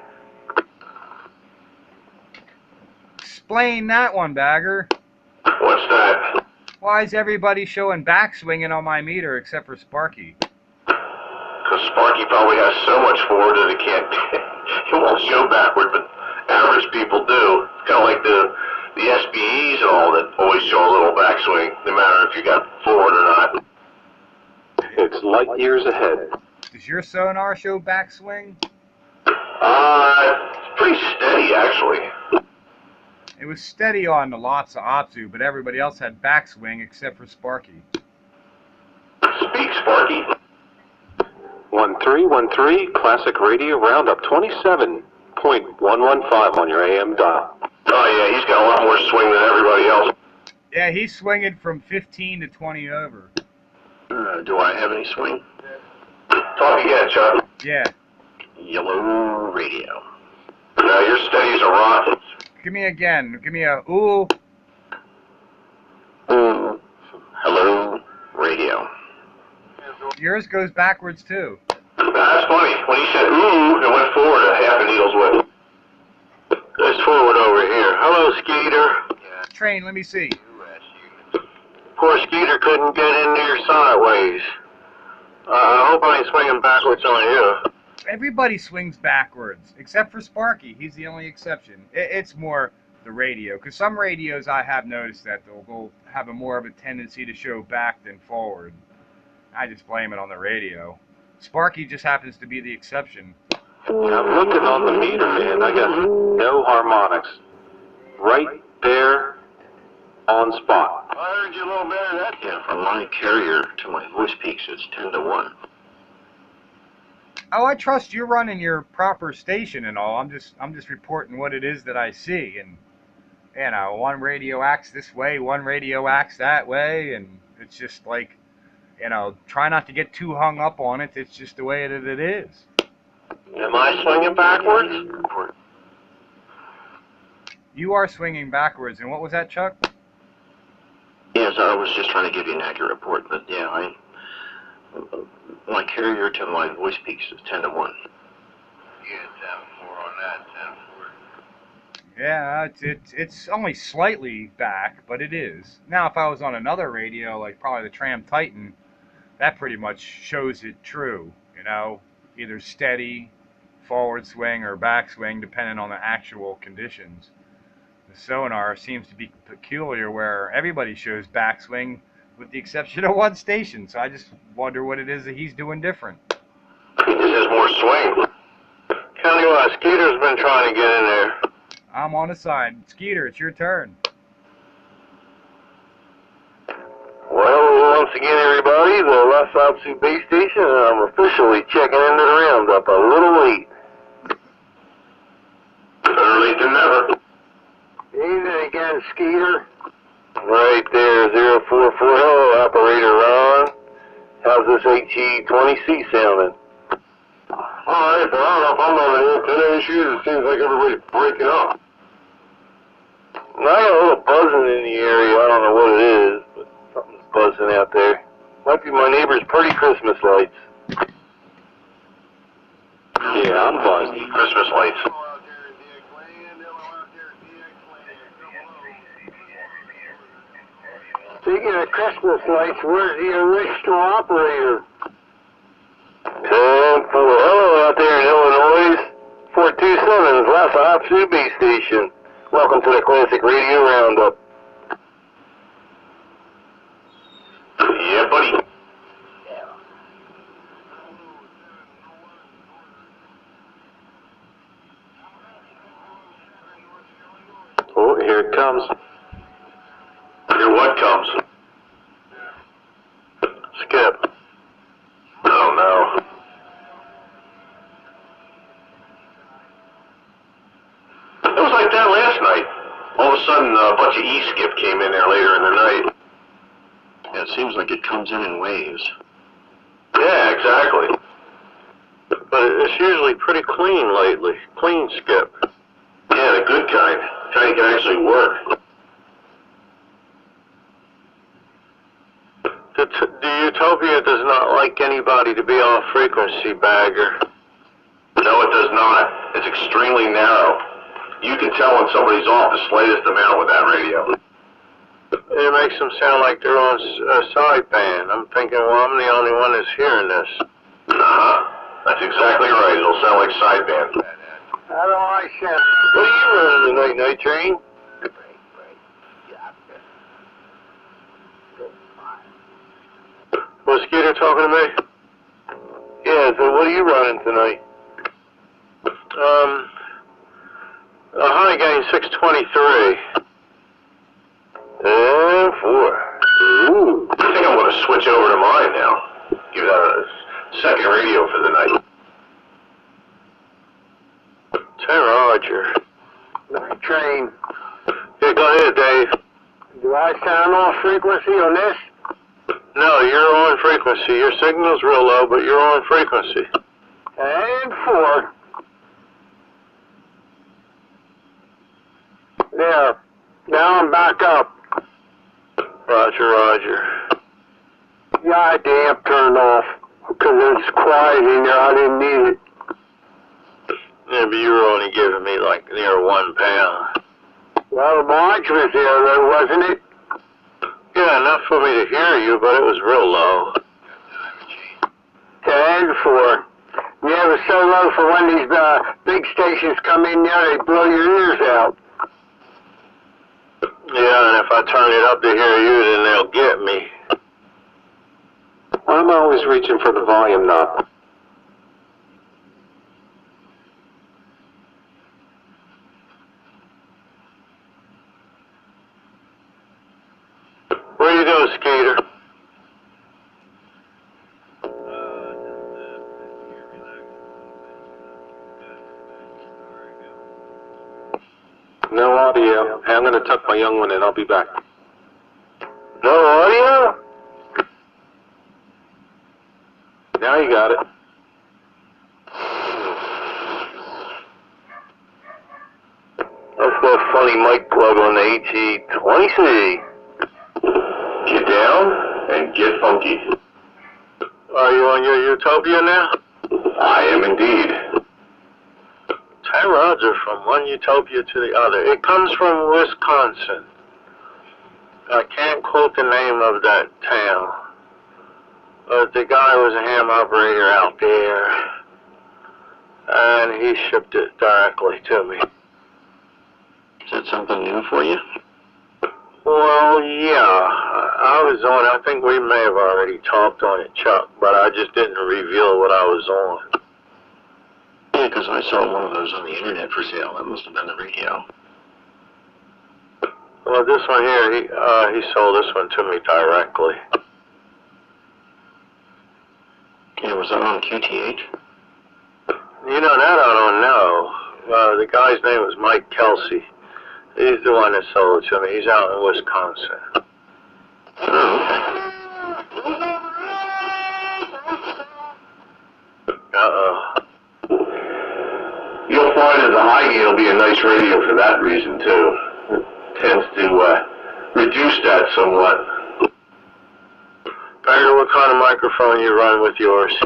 Explain that one, Bagger. What's that? Why is everybody showing back swinging on my meter except for Sparky? Because Sparky probably has so much forward that it can't, it won't show backward, but average people do. It's kind of like the SBEs and all that always show a little backswing, no matter if you got forward or not. It's light years ahead. Does your Sonar show backswing? It's pretty steady, actually. It was steady on the Lots of Opsu, but everybody else had backswing except for Sparky. Speak, Sparky. 1313, Classic Radio Roundup 27.115 on your AM dial. Oh, Oh, yeah, he's got a lot more swing than everybody else. Yeah, he's swinging from 15 to 20 over. Do I have any swing? Talk again, Chuck. Yeah. Yellow radio. Your steady as a rock. Give me again. Give me a ooh. Ooh. Hello, radio. Yours goes backwards too. That's funny. When he said ooh, it went forward a half a needle's width. Let's forward over here. Hello, Skeeter. Train, let me see. Poor Skeeter couldn't get in there sideways. I hope I ain't swinging backwards on you. Everybody swings backwards, except for Sparky. He's the only exception. It's more the radio, because some radios I have noticed that they'll have more of a tendency to show back than forward. I just blame it on the radio. Sparky just happens to be the exception. I'm looking on the meter, man. I got no harmonics. Right there on spot. I heard you a little better than that. Yeah, from my carrier to my voice peaks, it's 10 to 1. Oh, I trust you're running your proper station and all. I'm just reporting what it is that I see, and you know, one radio acts this way, one radio acts that way, and it's just like, you know, try not to get too hung up on it. It's just the way that it is. Am I swinging backwards? You are swinging backwards, and what was that, Chuck? Yes, I was just trying to give you an accurate report, but yeah, my carrier to my voice peaks is 10 to 1. Yeah, 10-4 on that, 10-4. Yeah, it's only slightly back, but it is. Now, if I was on another radio, like probably the Tram Titan, that pretty much shows it true, you know, either steady, forward swing, or back swing, depending on the actual conditions. The Sonar seems to be peculiar, where everybody shows backswing, with the exception of one station. So I just wonder what it is that he's doing different. He just has more swing. Tell you what, Skeeter's been trying to get in there. I'm on the side. Skeeter, it's your turn. Well, once again, everybody, the Last Opsu base station, and I'm officially checking into the roundup a little late. Better late than never. Evening again, Skeeter. Right there, 044. Hello, operator Ron. How's this HE20C sounding? Alright, but I don't know if I'm on any today issues. It seems like everybody's breaking up. I got a little buzzing in the area. I don't know what it is, but something's buzzing out there. Might be my neighbor's pretty Christmas lights. Yeah, I'm buzzed. Christmas lights. Speaking of Christmas lights, where's the original operator? 10-4. Hello out there in Illinois. 427's Lhasa Apsu base station. Welcome to the Classic Radio Roundup. Yeah, buddy. Oh, here it comes. Here what comes? Skip. Oh, no. It was like that last night. All of a sudden, a bunch of E-skip came in there later in the night. Yeah, it seems like it comes in waves. Yeah, exactly. But it's usually pretty clean lately. Clean skip. Yeah, the good kind. Kind can actually work. The Utopia does not like anybody to be off frequency, Bagger. No, it does not. It's extremely narrow. You can tell when somebody's off the slightest amount with that radio. It makes them sound like they're on a sideband. I'm thinking, well, I'm the only one that's hearing this. That's exactly right. It'll sound like sideband. I don't like that. What are you running tonight, Night Train? Was Skeeter talking to me? Yeah, so what are you running tonight? A high gain 623. And 4. Ooh. I think I'm going to switch over to mine now. Give that a second radio for the night. Roger. Night Train. Hey, go ahead, Dave. Do I sound on frequency on this? No, you're on frequency. Your signal's real low, but you're on frequency. And 4. There. Now I'm back up. Roger, roger. Yeah, I had the amp turned off because it's quiet in there. I didn't need it. Yeah, but you were only giving me like near 1 pound. Well, the mic was there, though, wasn't it? Yeah, enough for me to hear you, but it was real low. 10-4. Yeah, it was so low for when these big stations come in there, they blow your ears out. Yeah, and if I turn it up to hear you, then they'll get me. I'm always reaching for the volume knob. Where you go, Skater? No audio. Hey, I'm going to tuck my young one in. I'll be back. No audio? Now you got it. That's that funny mic plug on the AT-20C. Get down and get funky. Are you on your Utopia now? I am indeed. Hey, Roger, from one Utopia to the other. It comes from Wisconsin. I can't quote the name of that town. But the guy was a ham operator out there, and he shipped it directly to me. Is that something new for you? Well, yeah, I was on. I think we may have already talked on it, Chuck, but I just didn't reveal what I was on. Yeah, because I saw one of those on the internet for sale. That must have been the radio. Well, this one here, he sold this one to me directly. Yeah, was that on QTH? You know, that I don't know. The guy's name was Mike Kelsey. He's the one that sold it to me. He's out in Wisconsin. Oh, okay. Uh-oh. You'll find that the high gain will be a nice radio for that reason, too. It tends to reduce that somewhat. Bagger, what kind of microphone you run with yours?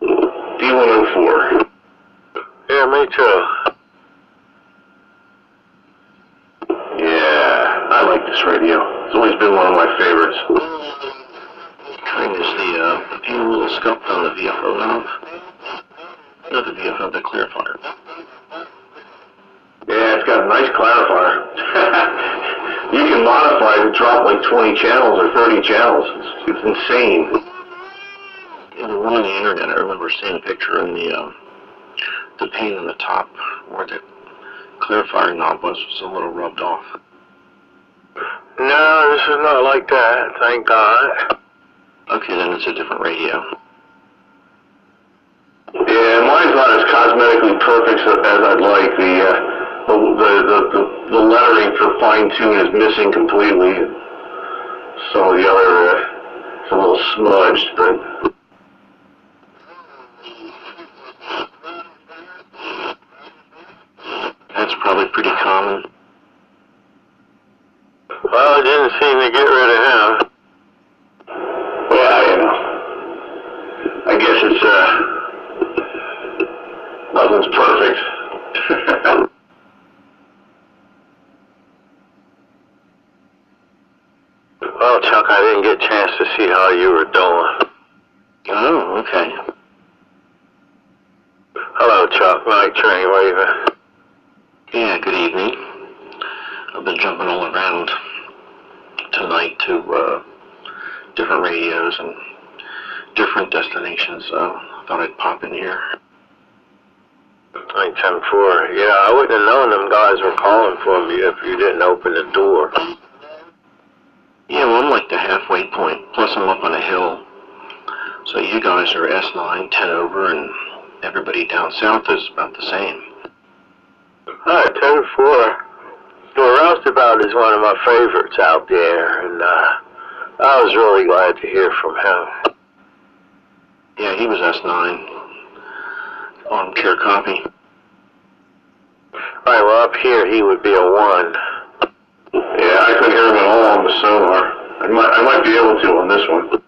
D104. Yeah, me too. Yeah, I like this radio. It's always been one of my favorites. Kind is the few little scuffed on the VFO knob. Not the VFO, the clarifier. Yeah, it's got a nice clarifier. You can modify it to drop like 20 channels or 30 channels. It's insane. In the one on the internet, I remember seeing a picture in the pane in the top where the clarifier knob was a little rubbed off. No, this is not like that, thank God. Okay, then it's a different radio. Yeah, mine's not as cosmetically perfect as I'd like. The lettering for fine tune is missing completely. Some of the other is a little smudged, but That's probably pretty common. Well, it didn't seem to get rid of him. well, you know, I guess it's nothing's perfect. Well, Chuck, I didn't get a chance to see how you were doing. Oh, okay. Hello, Chuck. Night train waving. Yeah, good evening. I've been jumping all around tonight to different radios and different destinations, so I thought I'd pop in here. 910-4. Yeah, I wouldn't have known them guys were calling for me if you didn't open the door. Yeah, well, I'm like the halfway point, plus I'm up on a hill. So you guys are S9, 10 over, and everybody down south is about the same. Alright, 10-4. We're just about is one of my favorites out there, and I was really glad to hear from him. Yeah, he was S9 on pure copy. Right, well, up here he would be a 1. Yeah, I couldn't hear him at all on the Sonar. I might be able to on this one.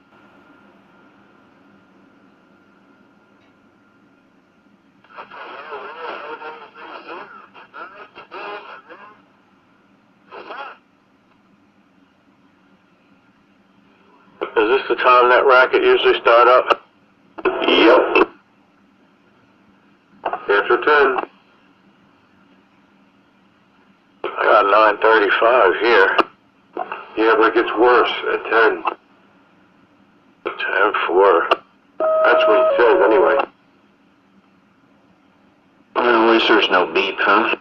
Is this the time that racket usually start up? Yep. After 10. I got 9:35 here. Yeah, but it gets worse at 10. 10-4. That's what he says anyway. Well, at least there's no beep, huh?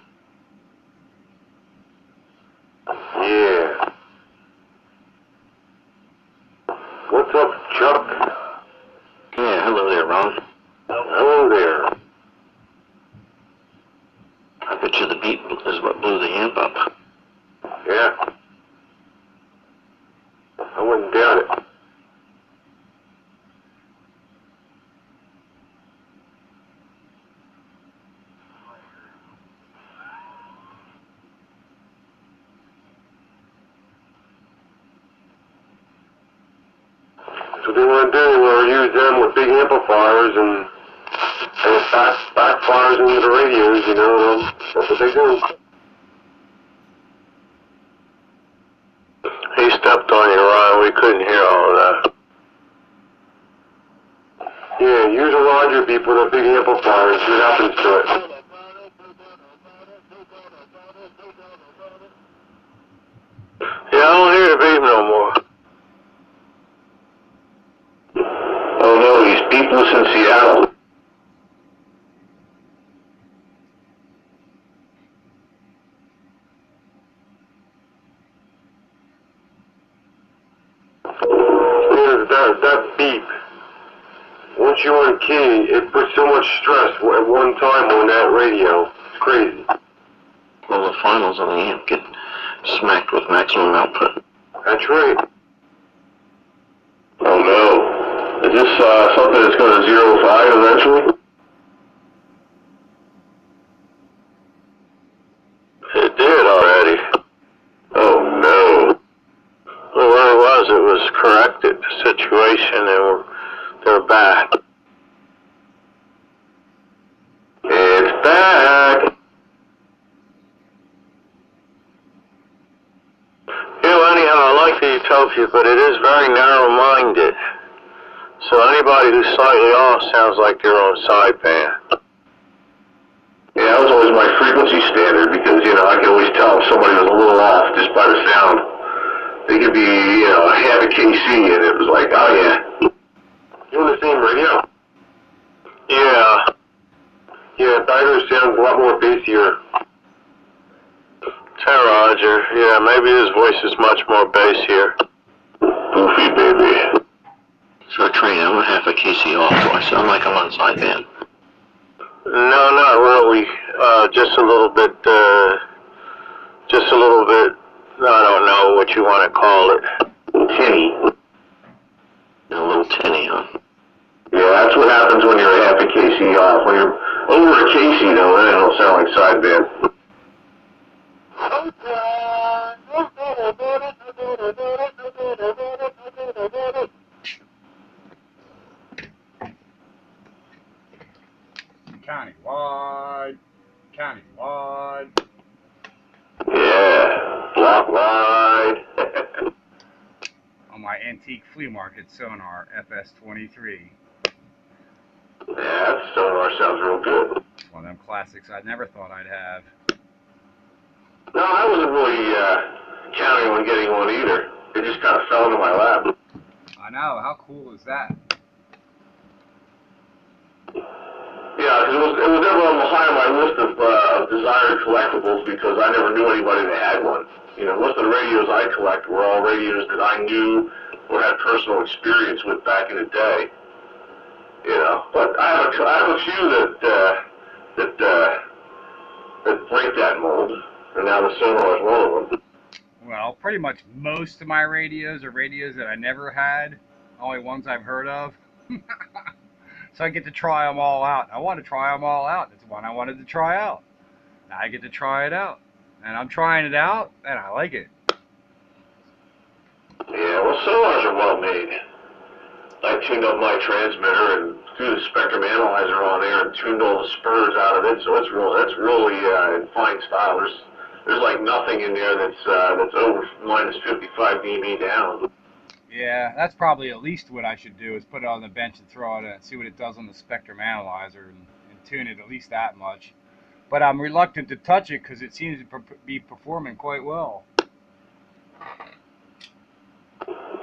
Yeah. What's up, Chuck? Yeah, hello there, Ron. Hello there. I bet you the beep is what blew the amp up. Yeah. I wouldn't doubt it. That's what they want to do. We'll use them with big amplifiers and it backfires into the radios, you know. That's what they do. He stepped on you, Ron. We couldn't hear all of that. Yeah, use a larger beep with a big amplifier and see what happens to it. Yeah, I don't hear the beep no more. Oh no, he's beepless in Seattle. Yeah, that beep. Once you unkey, it puts so much stress at one time on that radio. It's crazy. Well, the finals on the amp get smacked with maximum output. That's right. Oh no. Is this something that's going to 0-5 eventually? It did already. Oh no. Well, where it was corrected the situation, and they're back. It's back. Anyhow, I like the Utopia, but it is very narrow-minded. So anybody who's slightly off sounds like they're on sideband. Yeah, that was always my frequency standard because, you know, I can always tell if somebody was a little off just by the sound. They could be, you know, a half a KC and it was like, oh yeah. You on the same radio? Yeah. Yeah, Tiger sounds a lot more bassier. Tell Roger. Yeah, maybe his voice is much more bass here. Goofy baby. So, Train, I'm a half a KC off. Do I sound like I'm on sideband? No, not really. Just a little bit, I don't know what you want to call it. Tinny. A little tinny, huh? Yeah, that's what happens when you're a half a KC off. When you're over a KC, though, then it'll sound like sideband. Countywide. Yeah, block wide. On my antique flea market Sonar FS23. Yeah, that Sonar sounds real good. It's one of them classics I never thought I'd have. No, I wasn't really counting on getting one either. It just kind of fell into my lap. I know, how cool is that? Yeah, it was never on the high of my list of desired collectibles because I never knew anybody that had one. You know, most of the radios I collect were all radios that I knew or had personal experience with back in the day. You know, but I have a few that break that mold, and now the Sonar is one of them. Well, pretty much most of my radios are radios that I never had, only ones I've heard of. So I get to try them all out. I want to try them all out. It's one I wanted to try out. Now I get to try it out. And I'm trying it out, and I like it. Yeah, well, Sonars are well made. I tuned up my transmitter and threw the spectrum analyzer on there and tuned all the spurs out of it, so that's really in fine style. There's like nothing in there that's over minus 55 dB down. Yeah, that's probably at least what I should do, is put it on the bench and throw it in and see what it does on the spectrum analyzer and tune it at least that much. But I'm reluctant to touch it because it seems to be performing quite well.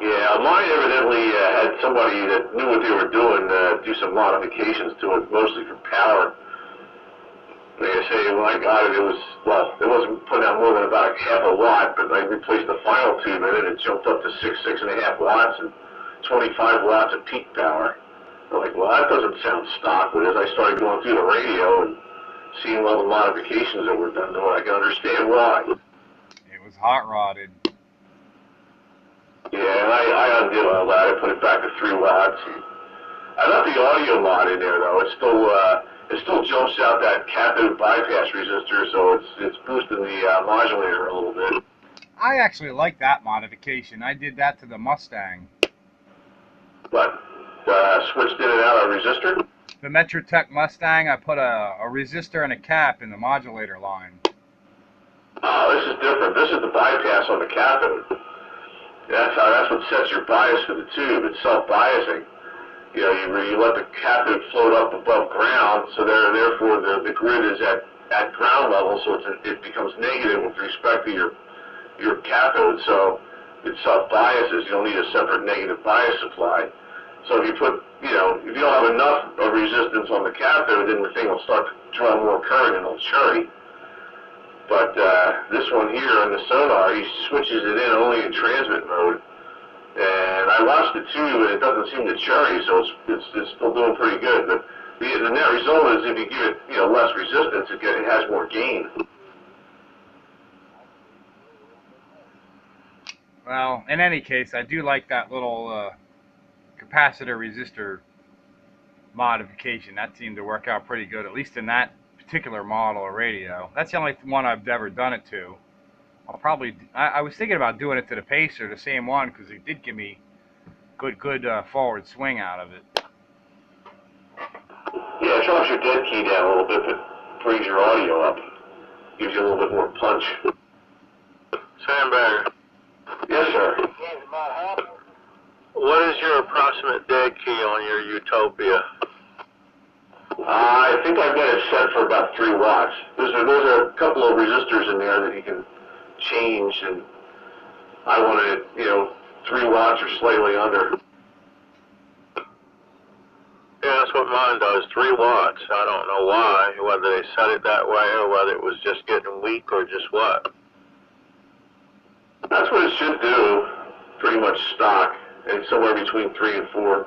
Yeah, mine evidently had somebody that knew what they were doing do some modifications to it, mostly for power. Like I say, when I got it, it wasn't putting out more than about half a watt, but I replaced the final tube in it, it jumped up to 6.5 watts and 25 watts of peak power. I'm like, well, that doesn't sound stock, but as I started going through the radio and seeing all the modifications that were done to it, I can understand why. It was hot rodded. Yeah, and I undid all that. I put it back to 3 watts. I left the audio mod in there though. It still jumps out that cathode bypass resistor, so it's boosting the modulator a little bit. I actually like that modification. I did that to the Mustang. But switched in and out a resistor. The Metrotech Mustang, I put a resistor and a cap in the modulator line. Oh, this is different. This is the bypass on the cathode. That's what sets your bias for the tube. It's self-biasing. You know, you let the cathode float up above ground, so therefore the grid is at ground level, so it becomes negative with respect to your cathode. So it self-biases. You don't need a separate negative bias supply. So if you put, if you don't have enough of resistance on the cathode, then the thing will start to draw more current and it'll cherry. But this one here on the Sonar, he switches it in only in transmit mode. And I watched the tube and it doesn't seem to cherry, so it's still doing pretty good. But the net result is if you give it less resistance, it has more gain. Well, in any case, I do like that little capacitor resistor modification. That seemed to work out pretty good, at least in that particular model of radio. That's the only one I've ever done it to. I was thinking about doing it to the Pacer, the same one, because it did give me good forward swing out of it. Yeah, it drops your dead key down a little bit, but brings your audio up. Gives you a little bit more punch. Sandbagger, Yes, sir. what is your approximate dead key on your Utopia? I think I've got it set for about 3 watts. There's a couple of resistors in there that you can change, and I wanted it, 3 watts or slightly under. Yeah, that's what mine does, 3 watts. I don't know why, whether they set it that way or whether it was just getting weak or just what. That's what it should do, pretty much stock, and somewhere between 3 and 4.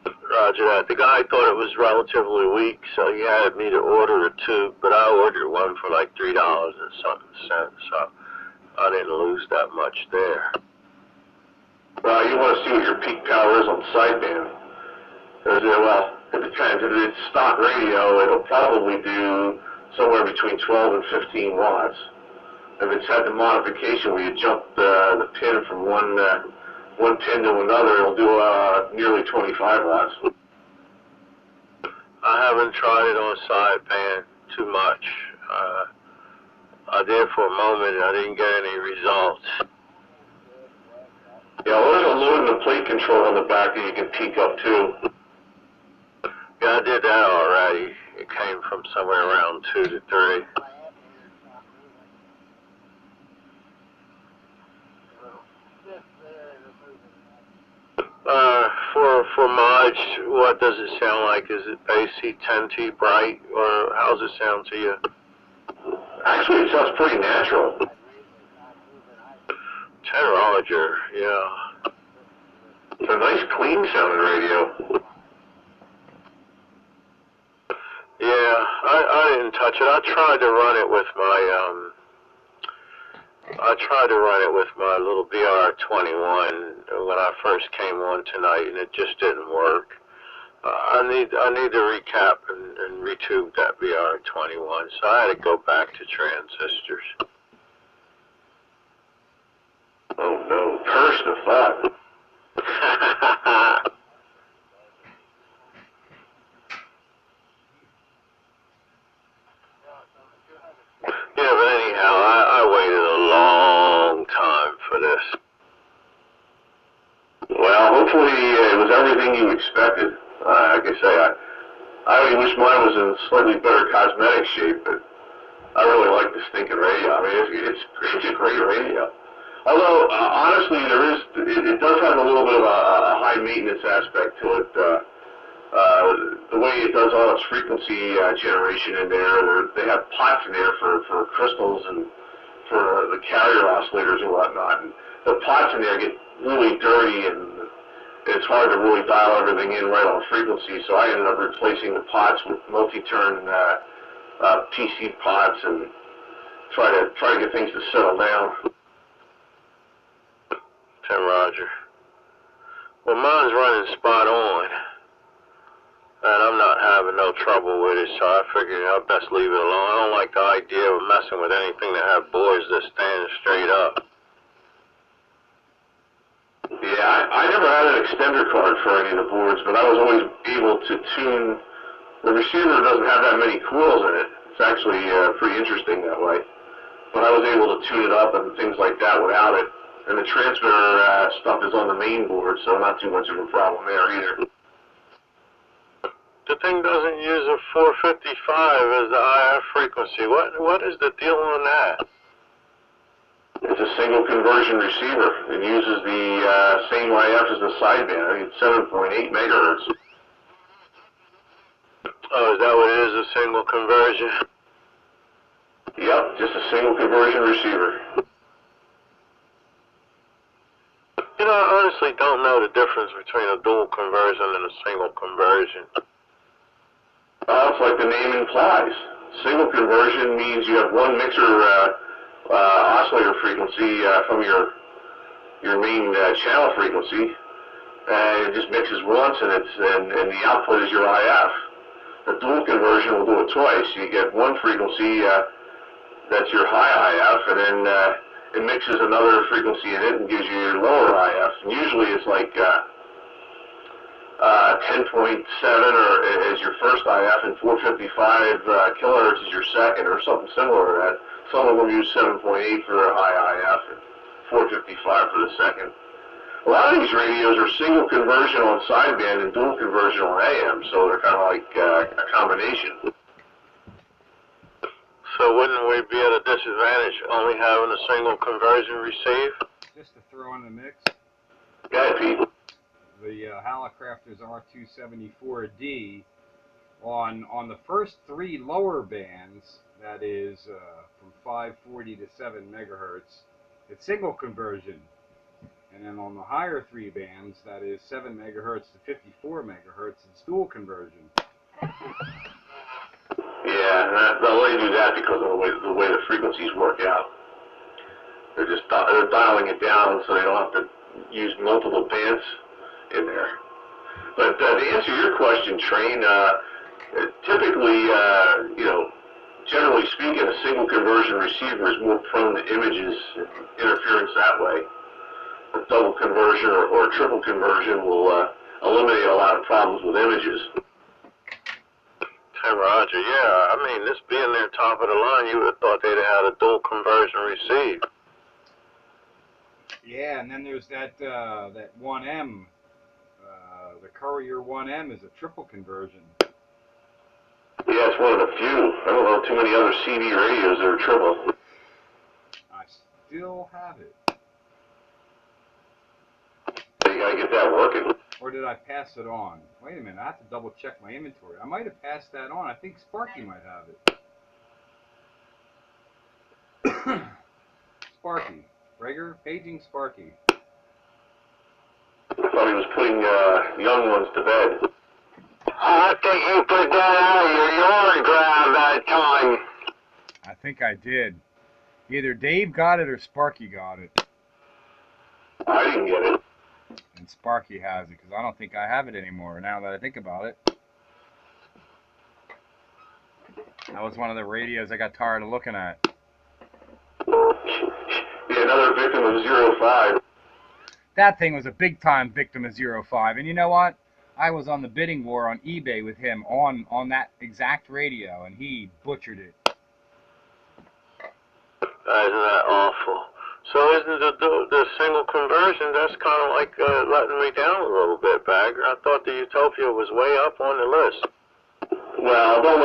Roger that. The guy thought it was relatively weak, so he had me to order a tube, but I ordered one for like $3 and something cents, so I didn't lose that much there. Well, you want to see what your peak power is on sideband. Well, it depends. If it's stock radio, it'll probably do somewhere between 12 and 15 watts. If it's had the modification where you jump the pin from one pin to another, it'll do nearly 25 watts. I haven't tried it on sideband too much. I did for a moment and I didn't get any results. Yeah, well, there's a load and a plate control on the back that you can peak up to. Yeah, I did that already. It came from somewhere around 2 to 3. For mods, what does it sound like? Is it bass C10T bright, or how's it sound to you? Actually, it sounds pretty natural. Roger, yeah. It's a nice, clean sounding radio. Yeah, I didn't touch it. I tried to run it with my little BR21 when I first came on tonight, and it just didn't work. I need to recap and retube that BR21, so I had to go back to transistors. Oh no, curse the fuck. Yeah, but anyhow, I waited a long time for this. Well, hopefully it was everything you expected. Like I say, I only wish mine was in slightly better cosmetic shape, but I really like the stinking radio. I mean, it's a great radio. Although, honestly, it does have a little bit of a high maintenance aspect to it. The way it does all its frequency generation in there, they have pots in there for crystals and for the carrier oscillators and whatnot. And the pots in there get really dirty, and it's hard to really dial everything in right on frequency. So I ended up replacing the pots with multi-turn PC pots and try to get things to settle down. Roger. Well, mine's running spot on, and I'm not having no trouble with it, so I figured I'd best leave it alone. I don't like the idea of messing with anything that have boards that stand straight up. Yeah, I never had an extender card for any of the boards, but I was always able to tune. The receiver doesn't have that many coils in it. It's actually pretty interesting that way. But I was able to tune it up and things like that without it. And the transmitter stuff is on the main board, so not too much of a problem there either. The thing doesn't use a 455 as the IF frequency. What is the deal on that? It's a single conversion receiver. It uses the same IF as the sideband. I think it's 7.8 megahertz. Oh, is that what it is, a single conversion? Yep, just a single conversion receiver. You know, I honestly don't know the difference between a dual conversion and a single conversion. It's like the name implies. Single conversion means you have one mixer oscillator frequency from your main channel frequency, and it just mixes once, and the output is your IF. The dual conversion will do it twice. You get one frequency that's your high IF, and then it mixes another frequency in it and gives you your lower IF. And usually it's like 10.7 or is your first IF, and 455 kilohertz is your second, or something similar to that. Some of them use 7.8 for their high IF and 455 for the second. A lot of these radios are single conversion on sideband and dual conversion on AM, so they're kind of like a combination. So wouldn't we be at a disadvantage only having a single conversion receive? Just to throw in the mix, Yeah, Pete. the Hallicrafters R274D on the first three lower bands, that is from 540 to 7 megahertz, it's single conversion. And then on the higher three bands, that is 7 megahertz to 54 megahertz, it's dual conversion. Yeah, and they'll only do that because of the way the frequencies work out. They're just they're dialing it down so they don't have to use multiple bands in there. But to answer your question, Train, typically, generally speaking, a single conversion receiver is more prone to images and interference that way. A double conversion or a triple conversion will eliminate a lot of problems with images. Hey, Roger, yeah, I mean, this being their top of the line, you would have thought they'd have had a dual conversion receive. Yeah, and then there's that 1M. The Courier 1M is a triple conversion. Yeah, it's one of the few. I don't know too many other CD radios that are triple. I still have it. You gotta get that working. Or did I pass it on? Wait a minute, I have to double check my inventory. I might have passed that on. I think Sparky might have it. Sparky. Rager, paging Sparky. I thought he was putting young ones to bed. I think you put that out of your yard grab that time. I think I did. Either Dave got it or Sparky got it. I didn't get it. And Sparky has it, because I don't think I have it anymore, now that I think about it. That was one of the radios I got tired of looking at. Yeah, another victim of 05. That thing was a big-time victim of 05. And you know what? I was on the bidding war on eBay with him on that exact radio, and he butchered it. Isn't that awful? So isn't the single conversion, that's kind of like letting me down a little bit, Bagger. I thought the Utopia was way up on the list. Well, don't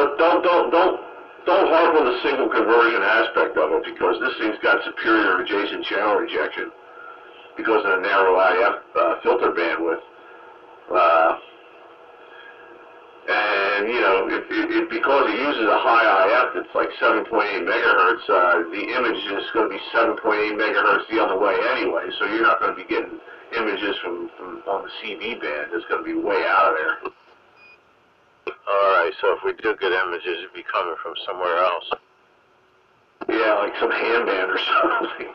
harp on the single conversion aspect of it, because this thing's got superior adjacent channel rejection because of the narrow IF filter bandwidth. And, you know, because it uses a high IF that's like 7.8 megahertz, the image is going to be 7.8 megahertz the other way anyway, so you're not going to be getting images from on the CV band. It's going to be way out of there. Alright, so if we do get images, it'd be coming from somewhere else. Yeah, like some ham band or something.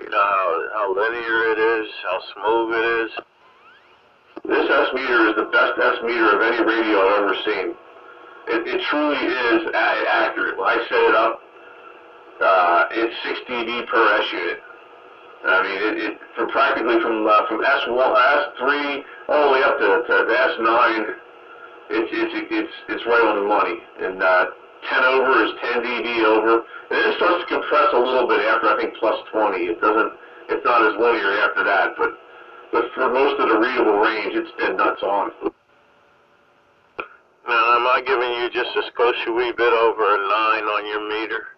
You know how linear it is, how smooth it is. This S-meter is the best S-meter of any radio I've ever seen. It truly is accurate. When I set it up, it's 6 dB per S unit. I mean, practically from S1, S3 all the way up to S9, it's right on the money. And 10 over is 10 dB over. And then it starts to compress a little bit after, I think, plus 20. It's not as linear after that, but for most of the readable range, it's dead nuts on. Now, am I giving you just a squishy wee bit over a 9 on your meter?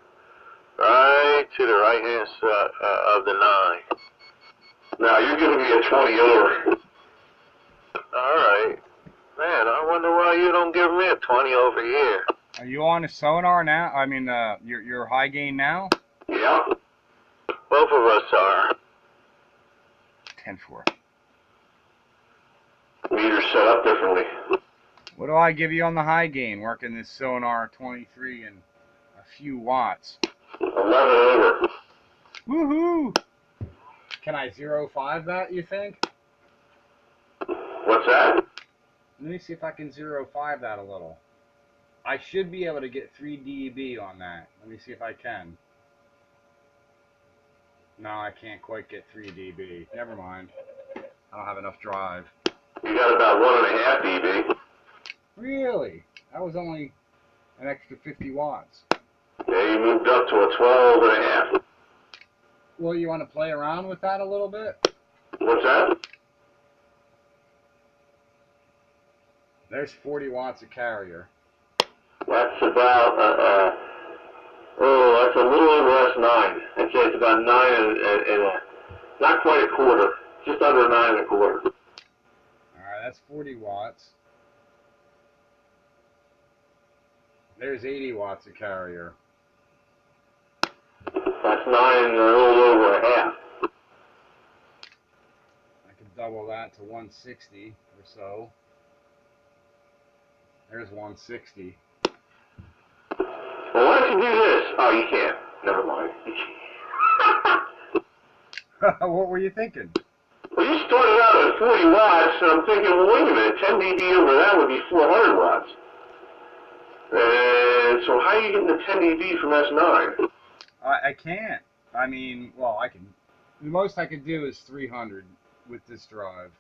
Right to the right-hand side of the 9. Now, you're giving me a 20 over. Alright. Man, I wonder why you don't give me a 20 over here. Are you on a Sonar now? I mean, your high gain now? Yeah. Both of us are. 10-4. Meter's set up differently. What do I give you on the high gain, working this Sonar 23 and a few watts? 11 over. Woohoo! Can I 0.5 that, you think? What's that? Let me see if I can 0.5 that a little. I should be able to get 3 dB on that. Let me see if I can. No, I can't quite get 3 dB. Never mind. I don't have enough drive. You got about 1.5 dB. Really? That was only an extra 50 watts. Yeah, you moved up to a 12.5. Well, you want to play around with that a little bit? What's that? There's 40 watts of carrier. That's about, that's a little over S9. I'd say it's about 9 and not quite a quarter. Just under 9 and a quarter. Alright, that's 40 watts. There's 80 watts of carrier. That's 9 and a little over a half. I could double that to 160 or so. There's 160. Well, why don't you do this? Oh, you can't. Never mind. What were you thinking? Well, you started out at 40 watts, and I'm thinking, well, wait a minute, 10 dB over that would be 400 watts. And so how are you getting the 10 dB from S9? I can't. I mean, well, I can. The most I could do is 300 with this drive.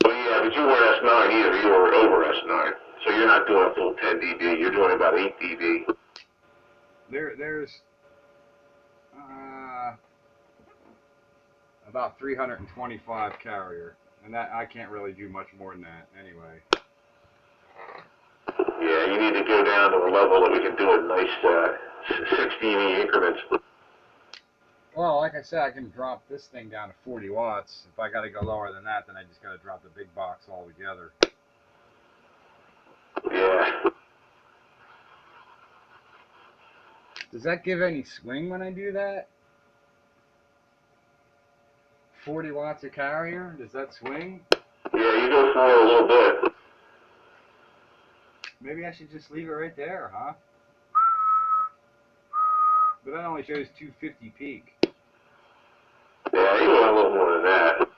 Well, yeah, but you weren't S9 either. You were over S9. So you're not doing a full 10 dB. You're doing about 8 dB. There's about 325 carrier, and that I can't really do much more than that anyway. Yeah, you need to go down to a level that we can do in nice 6 dB increments. Well, like I said, I can drop this thing down to 40 watts. If I got to go lower than that, then I just got to drop the big box altogether. Yeah. Does that give any swing when I do that? 40 watts of carrier? Does that swing? Yeah, you go for a little bit. Maybe I should just leave it right there, huh? But that only shows 250 peak. Yeah, you want a little more than that.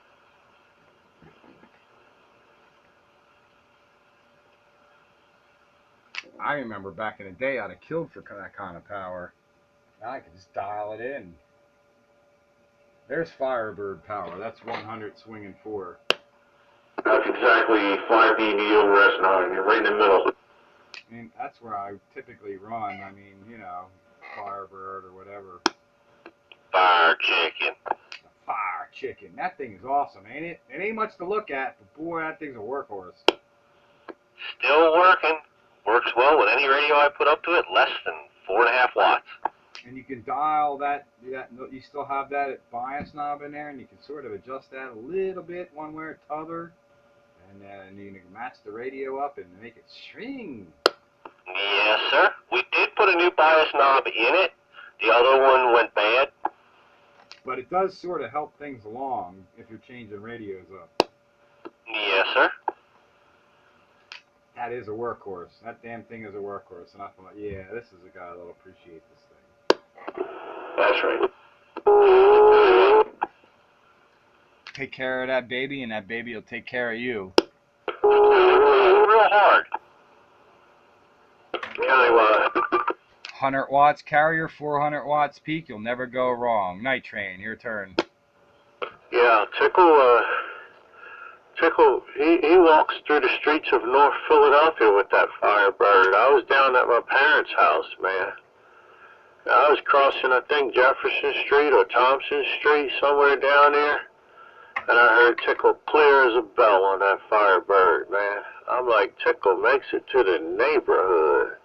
I remember back in the day I'd have killed for that kind of power. Now I can just dial it in. There's Firebird power. That's 100 swinging 4. That's exactly 5 dB over S9. You're right in the middle. I mean, that's where I typically run. I mean, you know, Firebird or whatever. Fire chicken. Fire chicken. That thing is awesome, ain't it? It ain't much to look at, but boy, that thing's a workhorse. Still working. Works well with any radio I put up to it, less than 4.5 watts. And you can dial that, you still have that bias knob in there, and you can sort of adjust that a little bit one way or t'other. And then you can match the radio up and make it string. Yes, sir. We did put a new bias knob in it. The other one went bad. But it does sort of help things along if you're changing radios up. Yes, sir. That is a workhorse. That damn thing is a workhorse. And I thought, yeah, this is a guy that'll appreciate this thing. That's right. Take care of that baby, and that baby will take care of you. Real hard. Tell you what. 100 watts carrier, 400 watts peak. You'll never go wrong. Night Train, your turn. Yeah, Tickle, he walks through the streets of North Philadelphia with that Firebird. I was down at my parents' house, man. I was crossing, I think, Jefferson Street or Thompson Street, somewhere down there. And I heard Tickle clear as a bell on that Firebird, man. I'm like, Tickle makes it to the neighborhood.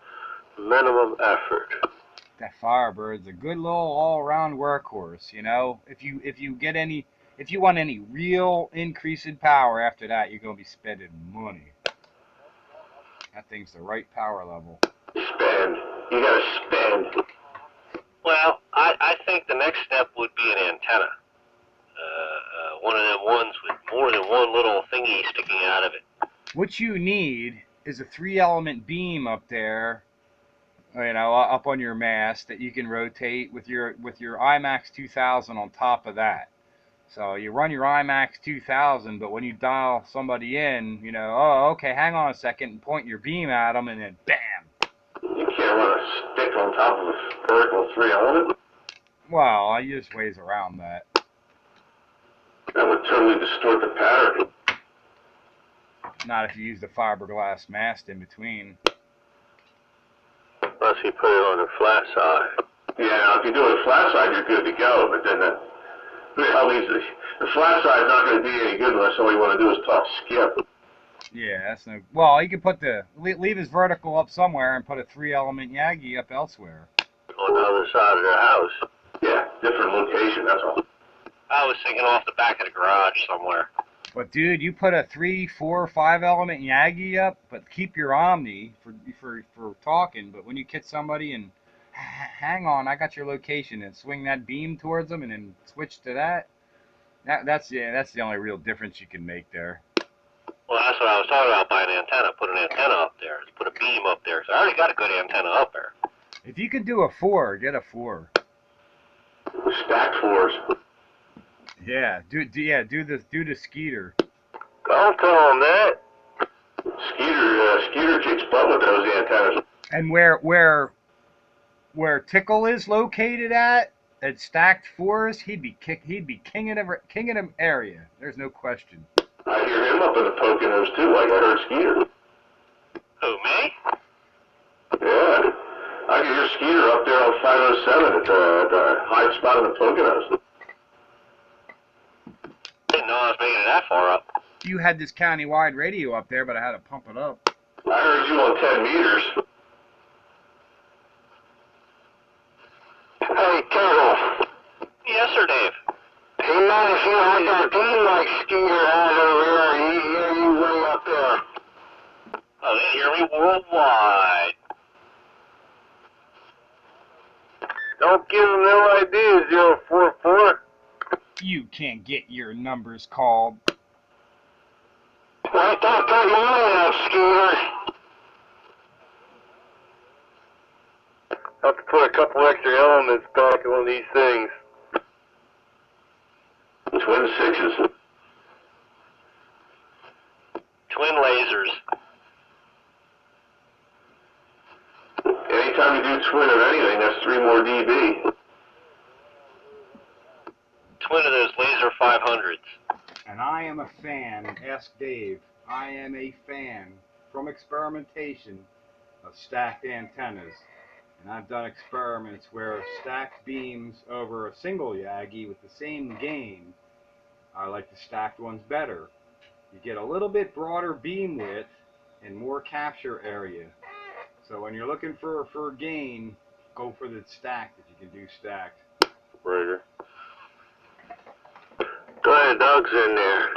Minimum effort. That Firebird's a good little all-around workhorse, you know. If you want any real increase in power after that, you're gonna be spending money. That thing's the right power level. Spend. You gotta spend. Well, I think the next step would be an antenna. One of them ones with more than one little thingy sticking out of it. What you need is a 3-element beam up there, you know, up on your mast that you can rotate with your IMAX 2000 on top of that. So you run your IMAX 2000, but when you dial somebody in, you know, oh, okay, hang on a second, and point your beam at them, and then bam. You can't run a stick on top of a vertical 3-element. Well, I use ways around that. That would totally distort the pattern. Not if you use the fiberglass mast in between. Unless you put it on the flat side. Yeah, if you do it flat side, you're good to go, but then the flat side's not going to be any good unless all you want to do is talk skip. Yeah, that's no. Well, you can put leave his vertical up somewhere and put a 3-element Yagi up elsewhere. On the other side of their house. Yeah, different location, that's all. I was thinking off the back of the garage somewhere. But dude, you put a 3, 4, 5-element Yagi up, but keep your Omni for talking. But when you catch somebody and hang on, I got your location, and swing that beam towards them, and then switch to that. That's the only real difference you can make there. Well, that's what I was talking about, buying an antenna. Put an antenna up there. Put a beam up there. So I already got a good antenna up there. If you could do a 4, get a 4. Stacked 4s. Yeah, do the Skeeter. Don't tell them that. Skeeter kicks butt with those antennas. And where Tickle is located at stacked 4s, he'd be king of the area. There's no question. I hear him up in the Poconos too, like I heard Skeeter. Who, me? Yeah. I can hear Skeeter up there on 507 at the high spot in the Poconos. Didn't know I was making it that far up. You had this county-wide radio up there, but I had to pump it up. I heard you on 10 meters. Hey, Turtle. Yes, sir, Dave. Hey, man, if you had that beam like Skeeter has over there, he hear you way up there. Oh, they hear me worldwide. Don't give him no idea, 044. You can't get your numbers called. Write that money out, Skeeter. Have to put a couple extra elements back on these things. Twin sixes. Twin lasers. Anytime you do twin of anything, that's 3 more dB. Twin of those laser 500s. And I am a fan, ask Dave, I am a fan from experimentation of stacked antennas. And I've done experiments where stacked beams over a single Yagi with the same gain, I like the stacked ones better. You get a little bit broader beam width and more capture area. So when you're looking for gain, go for the stacked if you can do stacked. Right. Go ahead, Doug's in there.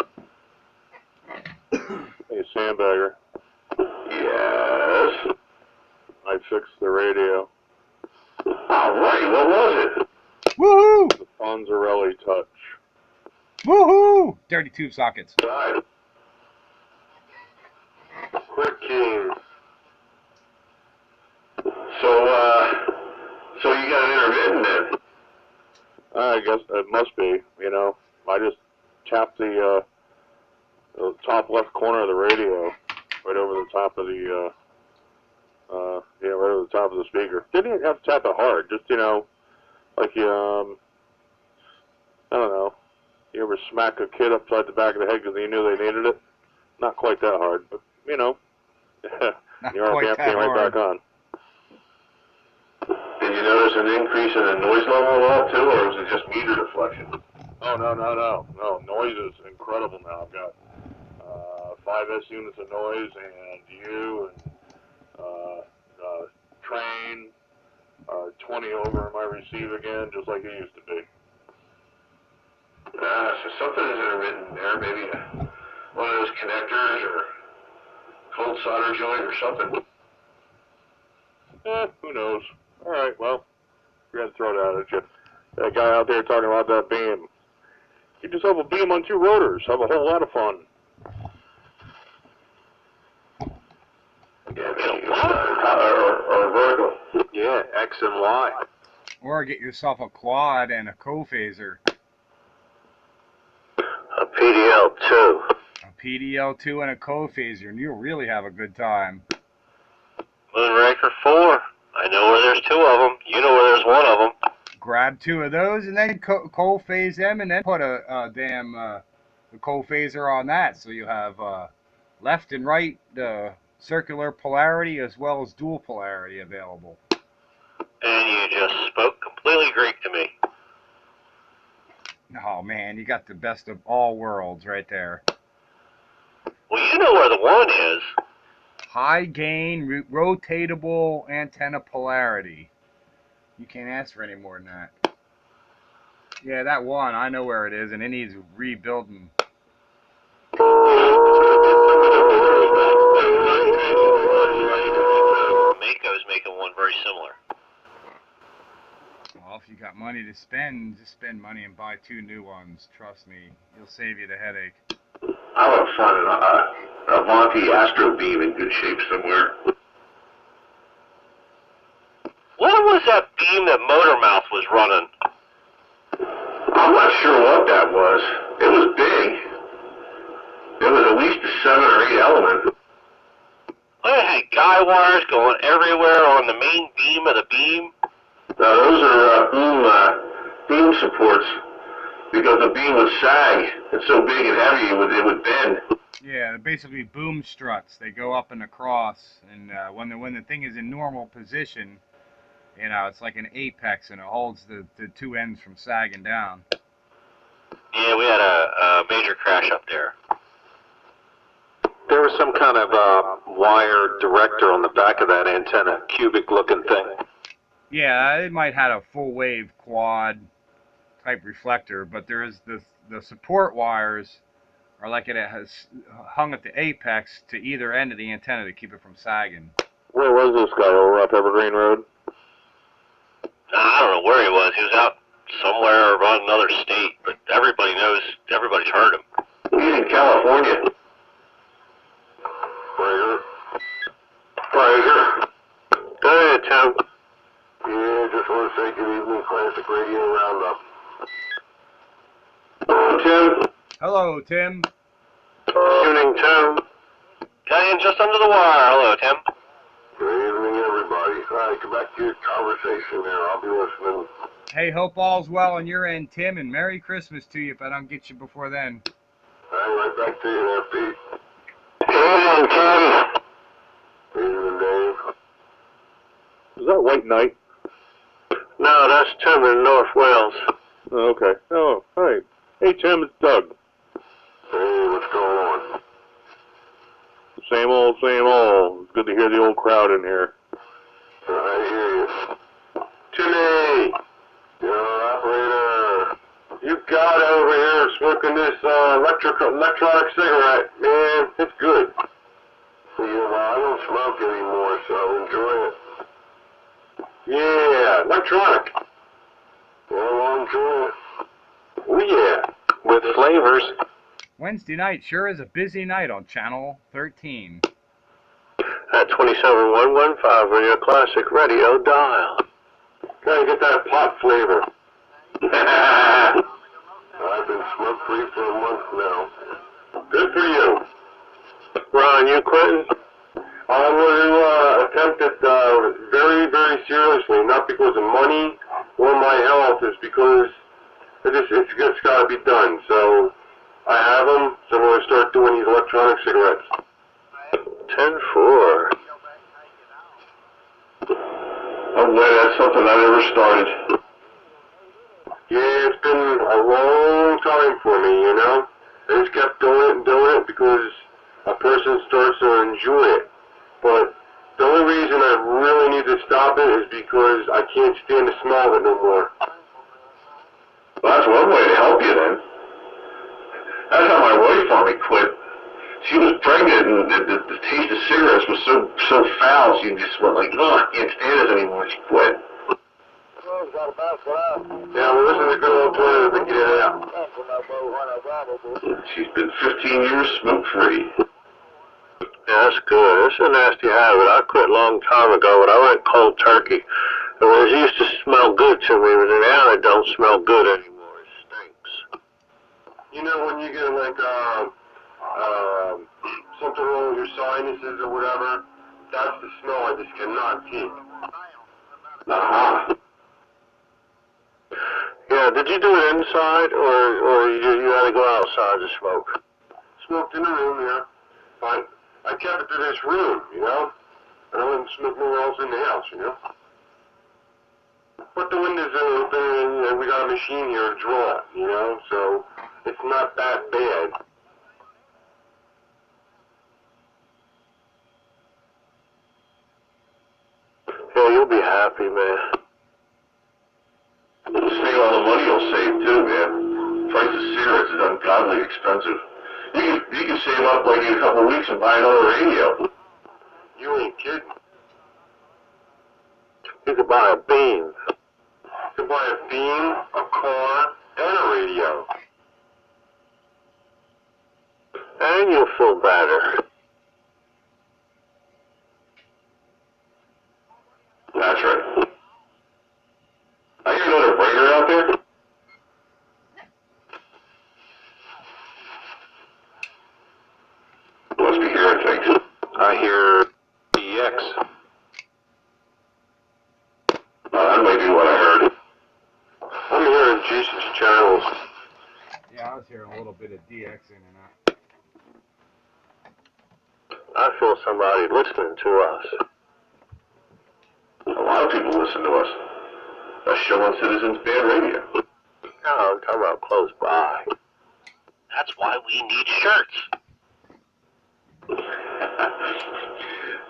Hey, Sandbagger. Yes? I fixed the radio. Alright, what was it? Woohoo! The Fonzarelli Touch. Woohoo! Dirty tube sockets. Right. Quick King. So you got an intermittent then? I guess it must be, you know. I just tapped the top left corner of the radio, right over the top of the, right over the top of the speaker. Didn't even have to tap it hard, just, you know, like you, I don't know. You ever smack a kid upside the back of the head because you knew they needed it? Not quite that hard, but, you know. Your RPM came right back on. Did you notice an increase in the noise level at all, too, or was it just meter deflection? Oh, no. Noise is incredible now. I've got 5S units of noise and you and train, 20 over in my receive again, just like it used to be. So something is intermittent there, maybe one of those connectors or cold solder joint or something. Who knows? All right, well, we're going to throw that at you. That guy out there talking about that beam. Get yourself a beam on 2 rotors. Have a whole lot of fun. Yeah, or vertical. Yeah, X and Y. Or get yourself a quad and a co-phaser. A PDL-2. A PDL-2 and a co-phaser, and you'll really have a good time. Moonraker 4. I know where there's 2 of them. You know where there's 1 of them. Grab 2 of those and then co-phase them, and then put a damn co-phaser on that, so you have left and right circular polarity as well as dual polarity available. And you just spoke completely Greek to me. Oh man, you got the best of all worlds right there. Well, you know where the 1 is. High gain, rotatable antenna polarity. You can't ask for any more than that. Yeah, that 1, I know where it is, and it needs rebuilding. Mako's making one very similar. Well, if you got money to spend, just spend money and buy 2 new ones. Trust me, it'll save you the headache. I would have found a Avanti Astro Beam in good shape somewhere. What was that beam that Motormouth was running? I'm not sure what that was. It was big. It was at least a 7 or 8 element. Well, it had guy wires going everywhere on the main beam of the beam. Now those are beam supports, because the beam would sag. It's so big and heavy it would bend. Yeah, they're basically boom struts. They go up and across, and when the thing is in normal position, you know, it's like an apex, and it holds the 2 ends from sagging down. Yeah, we had a major crash up there. There was some kind of wire director on the back of that antenna, cubic-looking thing. Yeah, it might have a full wave quad type reflector, but there is the support wires are like it has hung at the apex to either end of the antenna to keep it from sagging. Where was this guy? Over up Evergreen Road? I don't know where he was. He was out somewhere around another state, but everybody knows, everybody's heard him. He's in California. Fraser. Go ahead, Tim. Yeah, just want to say good evening, Classic Radio Roundup. Tim. Hello, Tim. Evening, Tim. Got in just under the wire. Hello, Tim. Good evening, everybody. All right, come back to your conversation there. I'll be listening. Hey, hope all's well on your end, Tim, and Merry Christmas to you if I don't get you before then. All right, right back to you there, Pete. Good evening, Tim. Good evening, Dave. Is that White Knight? No, that's Tim in North Wales. Oh, okay. Oh, hi. Hey, Tim, it's Doug. Hey, what's going on? Same old, same old. It's good to hear the old crowd in here. I hear you. Timmy! Your operator. You got over here smoking this electronic cigarette. Man, it's good. Yeah, well, I don't smoke anymore, so enjoy it. Yeah, electronic. Well, I'll enjoy it. Oh, yeah. With flavors. Wednesday night sure is a busy night on Channel 13. At 27115 Radio Classic Radio dial. Gotta get that pot flavor. I've been smoke-free for a month now. Good for you. Ron, you quitting? I'm going to attempt it very, very seriously, not because of money or my health, it's because it's got to be done. So I have them, so I'm going to start doing these electronic cigarettes. 10-4. Oh, well, that's something I never started. Yeah, it's been a long time for me, you know? I just kept doing it because a person starts to enjoy it. But the only reason I really need to stop it is because I can't stand the smell of it no more. Well, that's one way to help you then. That's how my wife finally quit. She was pregnant and the taste of cigarettes was so foul, she just went like, oh, I can't stand this anymore. She quit. Yeah, well, this is a good alternative to get it out. She's been 15 years smoke-free. Yeah, that's good. It's a nasty habit. I quit a long time ago, but I went cold turkey. It used to smell good to me, but now it don't smell good anymore. It stinks. You know, when you get like something wrong with your sinuses or whatever, that's the smell I just cannot take. Uh-huh. Yeah, did you do it inside, or you had to go outside to smoke? Smoked in the room, yeah. But I kept it to this room, you know? And I wouldn't smoke nowhere else in the house, you know? But the windows are open, and we got a machine here to draw, you know? So it's not that bad. Yeah, you'll be happy, man. Save all the money you'll save too, man. Price of cigarettes is ungodly expensive. You can save up like in a couple of weeks and buy another radio. You ain't kidding. You could buy a beam. You can buy a beam, a car, and a radio. And you'll feel better. That's right. I hear another breaker out there. Must be hearing things. I hear EX. That might be what I heard. I'm hearing Jason's channels. Yeah, I was hearing a little bit of DX in and out. I feel somebody listening to us. A lot of people listen to us. That show on Citizens Band Radio. No, I'm talking about close by. That's why we need shirts.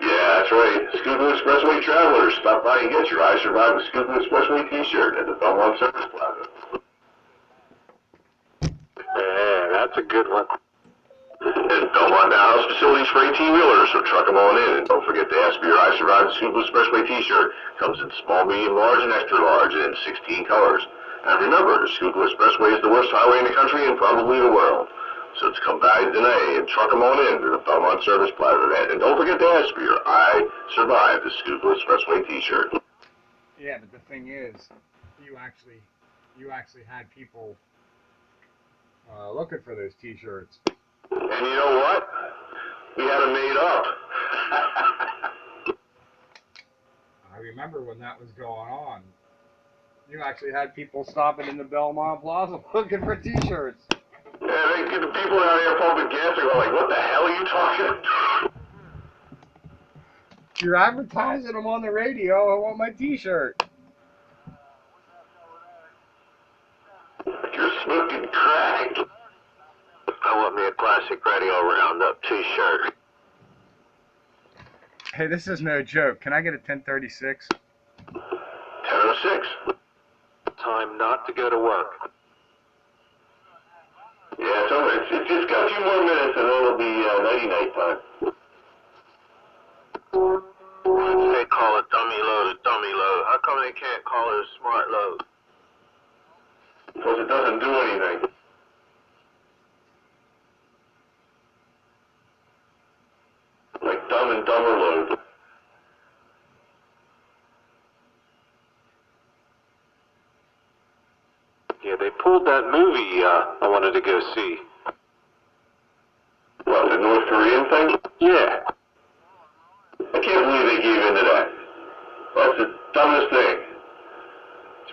Yeah, that's right. Schuylkill Expressway Travelers. Stop by and get your I Survived the Schuylkill Expressway t-shirt at the Belmont Service Plaza. Yeah, that's a good one. And Belmont now has facilities for 18-wheelers, so truck them on in. And don't forget to ask for your I Survived the Schuylkill Expressway t-shirt. Comes in small, medium, large, and extra large, and in 16 colors. And remember, the Schuylkill Expressway is the worst highway in the country and probably the world. So it's come by today and truck them on in to the Belmont Service Plaza. And don't forget to ask for your I Survived the Schuylkill Expressway t-shirt. Yeah, but the thing is, you actually had people looking for those t-shirts. And you know what? We had them made up. I remember when that was going on. You actually had people stopping in the Belmont Plaza looking for t-shirts. Yeah, they get the people out here pumping gas. They're like, what the hell are you talking? You're advertising them on the radio. I want my t-shirt. You're smoking crack. I want me a Classic Radio Roundup t-shirt. Hey, this is no joke. Can I get a 1036? 10:06. Time not to go to work. Yeah, it's over. It's just got a few more minutes and then it'll be nighty-night time. They call it dummy load a dummy load. How come they can't call it a smart load? Because it doesn't do anything. Like Dumb and Dumber load. Yeah, they pulled that movie I wanted to go see. What, the North Korean thing? Yeah. I can't believe they gave into that. That's the dumbest thing.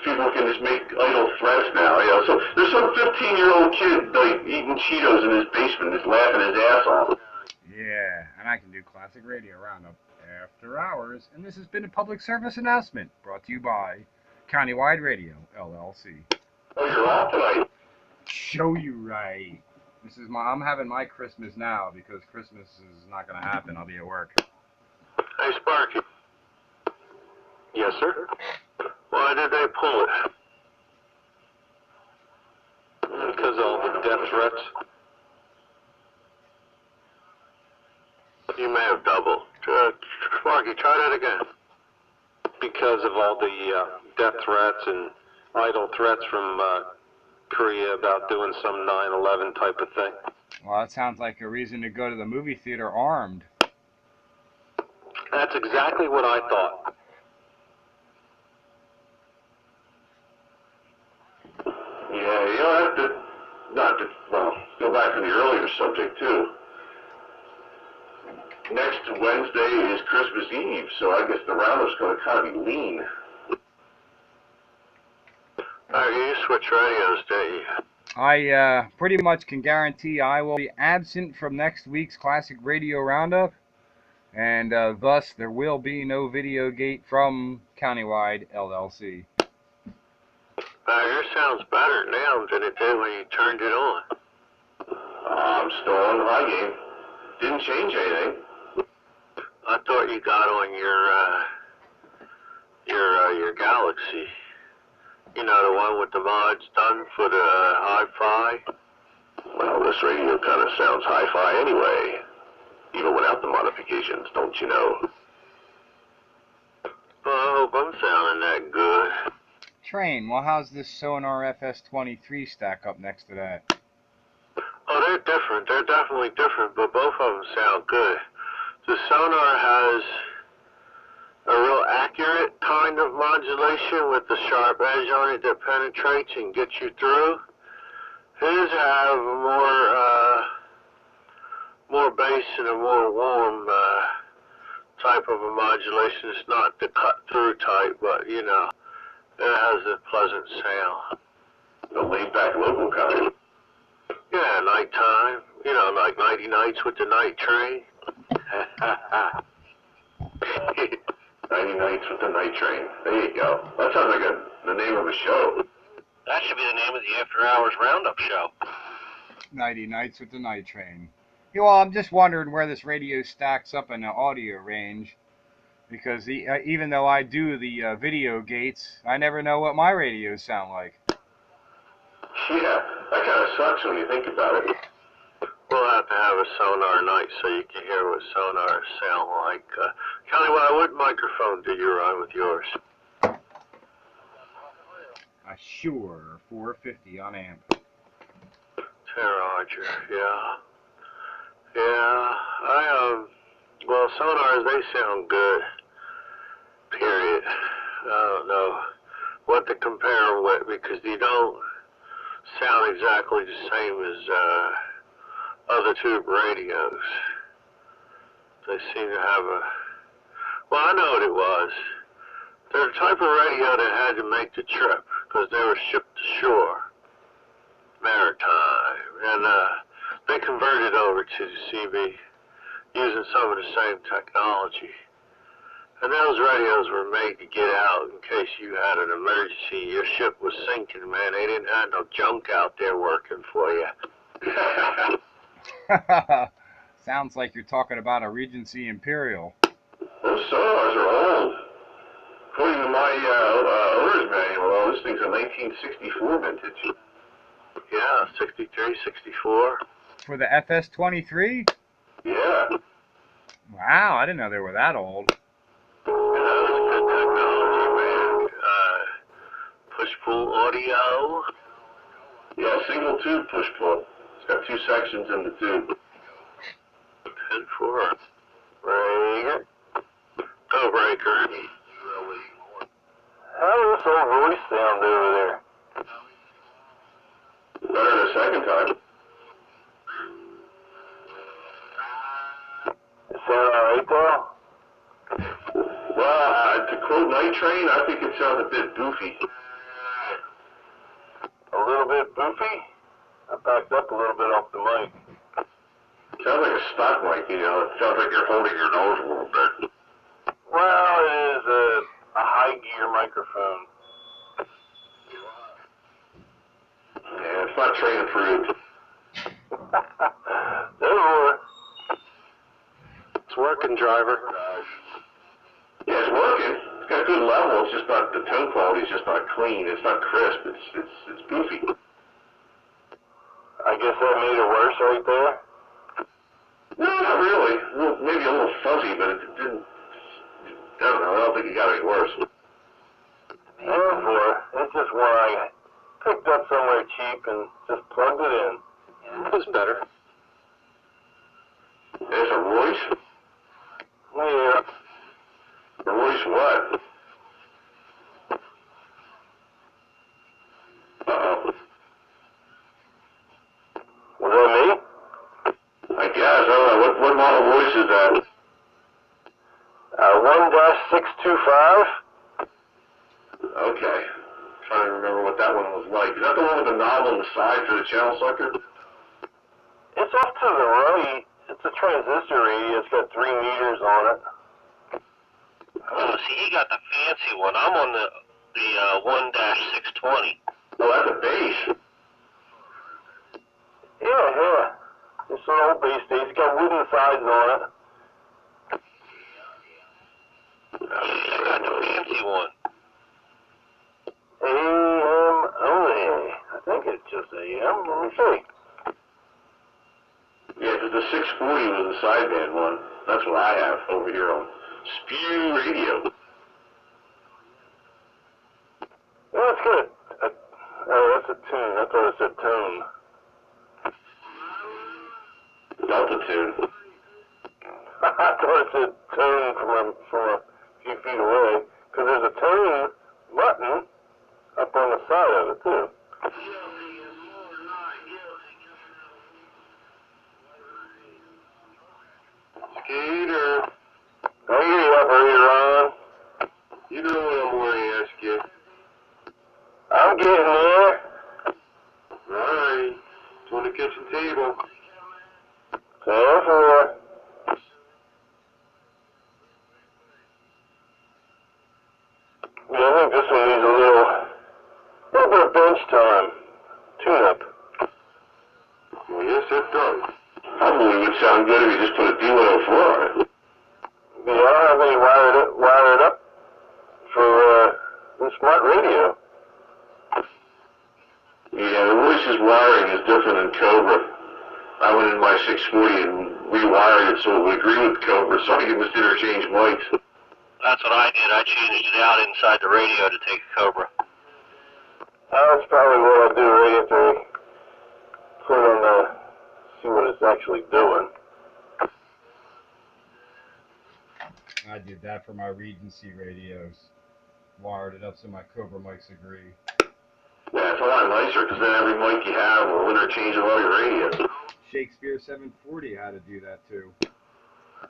People can just make idle threats now, you know. So there's some 15-year-old kid like eating Cheetos in his basement, just laughing his ass off. Yeah, and I can do Classic Radio Roundup after hours. And this has been a public service announcement brought to you by Countywide Radio, LLC. Oh, you're off tonight. Show you right. I'm having my Christmas now because Christmas is not going to happen. I'll be at work. Hey, Sparky. Yes, sir. Why did they pull it? Because of all the death threats. You may have doubled. Sparky, try that again. Because of all the death threats and idle threats from Korea about doing some 9/11 type of thing. Well, that sounds like a reason to go to the movie theater armed. That's exactly what I thought. Yeah, you know, go back to the earlier subject, too. Next Wednesday is Christmas Eve, so I guess the roundup's going to kind of be lean. You switch radios, don't you? I pretty much can guarantee I will be absent from next week's Classic Radio Roundup, and thus there will be no video gate from Countywide LLC. Yours sounds better now than it did when you turned it on. I'm still on the high game. Didn't change anything. I thought you got on your Galaxy. You know, the one with the mods done for the hi-fi. Well, this radio kind of sounds hi-fi anyway, even without the modifications, don't you know? Well, I hope I'm sounding that good. Train, well, how's this Sonar FS23 stack up next to that? Oh, they're different. They're definitely different, but both of them sound good. The Sonar has a real accurate kind of modulation with the sharp edge on it that penetrates and gets you through. His have more bass and a more warm type of a modulation. It's not the cut-through type, but, you know, it has a pleasant sound. The laid-back local kind. Yeah, nighttime. You know, like Nighty Nights with the Night Train. 90 Nights with the Night Train. There you go. That sounds like the name of a show. That should be the name of the After Hours Roundup show. 90 Nights with the Night Train. Yeah, well, I'm just wondering where this radio stacks up in the audio range. Because even though I do the video gates, I never know what my radios sound like. Yeah, that kind of sucks when you think about it. We'll have to have a Sonar night so you can hear what Sonar sound like. Kelly, what microphone do you run with yours? I a Shure 450 on amp. Roger, yeah. Yeah, well, Sonars, they sound good, period. I don't know what to compare them with because they don't sound exactly the same as other tube radios. They seem to have a, well, I know what it was. They're the type of radio that had to make the trip because they were shipped to shore, maritime, and they converted over to the CB using some of the same technology. And those radios were made to get out in case you had an emergency. Your ship was sinking, man. They didn't have no junk out there working for you. Sounds like you're talking about a Regency Imperial. Those sonars are old. According to my owner's manual, this thing's a 1964 vintage. Yeah, 63, 64. For the FS-23? Yeah. Wow, I didn't know they were that old. Yeah, that was good technology, man. Push-pull audio. Yeah, single tube push pull. It's got 2 sections in the tube. 10-4. Breaker. Go breaker. How does this old voice sound over there? Better the second time. It sound alright though? Well, to quote Night Train, I think it sounds a bit goofy. A little bit boofy? I backed up a little bit off the mic. Sounds like a stock mic, you know. It sounds like you're holding your nose a little bit. Well, it is a high gear microphone. Yeah, it's not train approved. It's working, driver. Yeah, it's working. It's got good level. It's just not, the tone quality is just not clean. It's not crisp. It's goofy. I guess that made it worse right there. No, not really. Maybe a little fuzzy, but it didn't. I don't know. I don't think it got any worse. It's just one I picked up somewhere cheap and just plugged it in. It was better. There's a Royce? Yeah. A Royce what? Uh-oh. Was that me? I guess. I don't know. What model Royce is that? 1-625. Okay. Trying to remember what that one was like. Is that the one with the knob on the side for the channel sucker? It's off to the right. It's a transistor radio. It's got 3 meters on it. Oh, see, he got the fancy one. I'm on the 1-620. Oh, that's a bass. Yeah. It's an old base station. It's got wooden sides on it. I got the fancy one. AM only. I think it's just AM. Let me see. Yeah, because the 640 was the sideband one. That's what I have over here on Spew Radio. Oh, that's good. Oh, that's a tune. I thought it said tone. Delta tune. I thought it said tone from a few feet away. Because there's a tone button up on the side of it, too. Skater. I hear you, operator Ron. You know what I'm going to ask you. I'm getting there. Alright. It's on the kitchen table. 10-4. Yeah, I think this one needs a little bit of bench time. Tune-up. Well, yes, it does. I believe it would sound good if you just put a D104 on it. Yeah, I don't have any wired up for the smart radio. Yeah, the Royce's wiring is different than Cobra. I went in my 640 and rewired it so it would agree with Cobra, so I could just interchange mics. That's what I did. I changed it out inside the radio to take Cobra. That's probably what I'll do right after I put it on the, see what it's actually doing. I did that for my Regency radios. Wired it up so my Cobra mics agree. Yeah, it's a lot nicer because then every mic you have will interchange with all your radios. Shakespeare 740 had to do that too.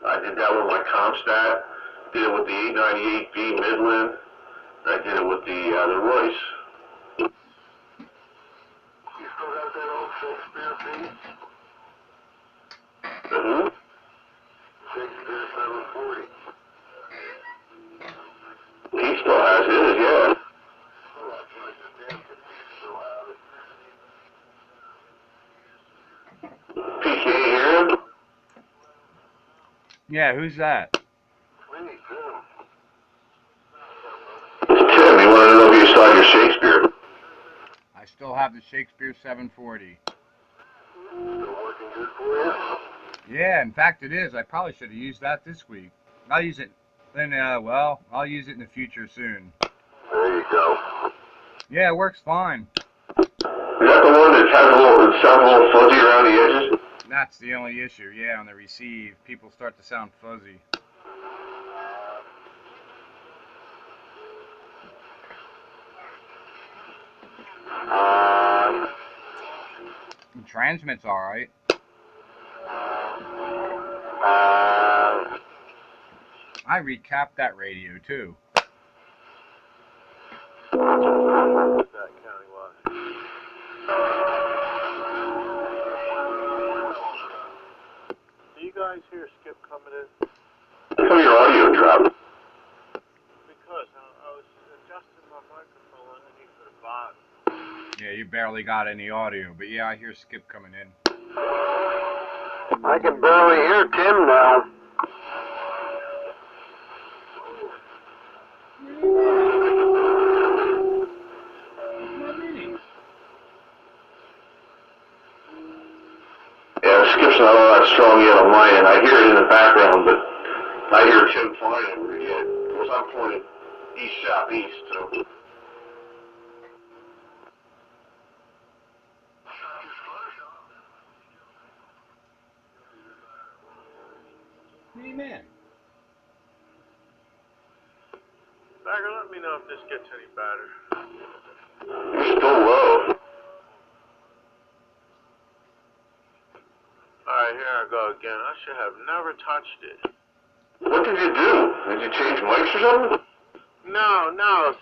I did that with my Comstat, did it with the 898B Midland, I did it with the Royce. You still got that old Shakespeare piece? The who? Shakespeare 740. He still has his, yeah. Pete, can you hear him? Yeah, who's that? Sweet, Tim. Tim, he wanted to know if you saw your Shakespeare. I still have the Shakespeare 740. Still working good for you? Yeah, in fact it is. I probably should have used that this week. I'll use it then, well, I'll use it in the future soon. There you go. Yeah, it works fine. Is that the one that has it sounds a little fuzzy around the edges? That's the only issue, yeah, on the receive. People start to sound fuzzy. The transmit's alright. I recapped that radio too. That countywide. Do you guys hear Skip coming in? How come your audio dropped? Because I was adjusting my microphone underneath the bottom. Yeah, you barely got any audio, but yeah, I hear Skip coming in. I can barely hear Tim now. Yeah, Skip's not all that strong yet on my end. I hear it in the background, but I hear Tim flying over again. Because I'm pointing east-southeast, so. Amen. Bagger, let me know if this gets any better. You're still low. Alright, here I go again. I should have never touched it. What did you do? Did you change mics or something? No.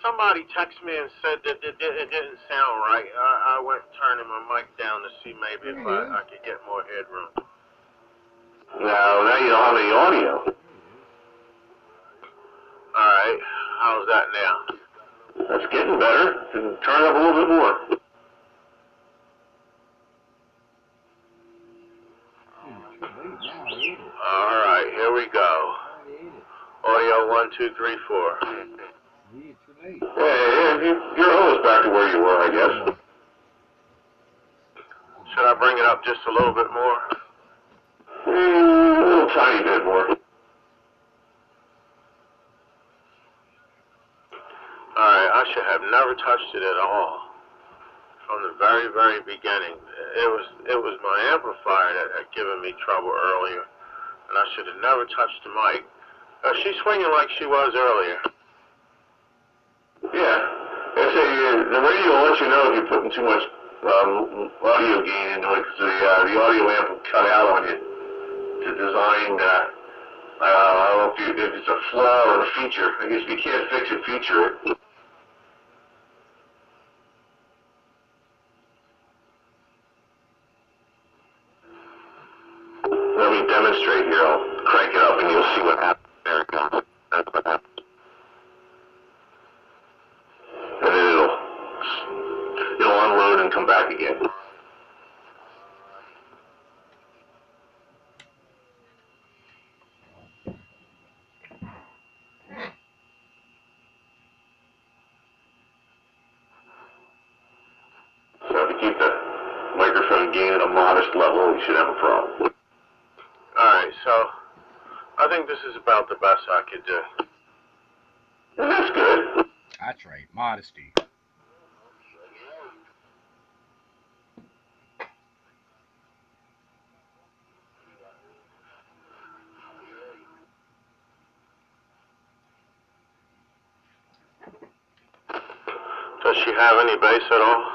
Somebody texted me and said that it didn't sound right. I went turning my mic down to see maybe if I could get more headroom. No, now you don't have any audio. Alright, how's that now? That's getting better. Turn it up a little bit more. Alright, here we go. Audio 1, 2, 3, 4. Yeah, you're almost back to where you were, I guess. Should I bring it up just a little bit more? A little tiny bit more. Alright, I should have never touched it at all. From the very, very beginning. It was my amplifier that had given me trouble earlier. And I should have never touched the mic. She's swinging like she was earlier. Yeah. The radio will let you know if you're putting too much audio gain into it, because the audio amp will cut out on you to design, I don't know if it's a flaw or a feature. I guess if you can't fix it, feature it. Let me demonstrate here. I'll crank it up and you'll see what happens. There it comes. That's what happens. And then it'll unload and come back again. So if you keep the microphone gain at a modest level, you should have a problem. Alright, so I think this is about the best I could do. And that's good. That's right, modesty. Does she have any bass at all?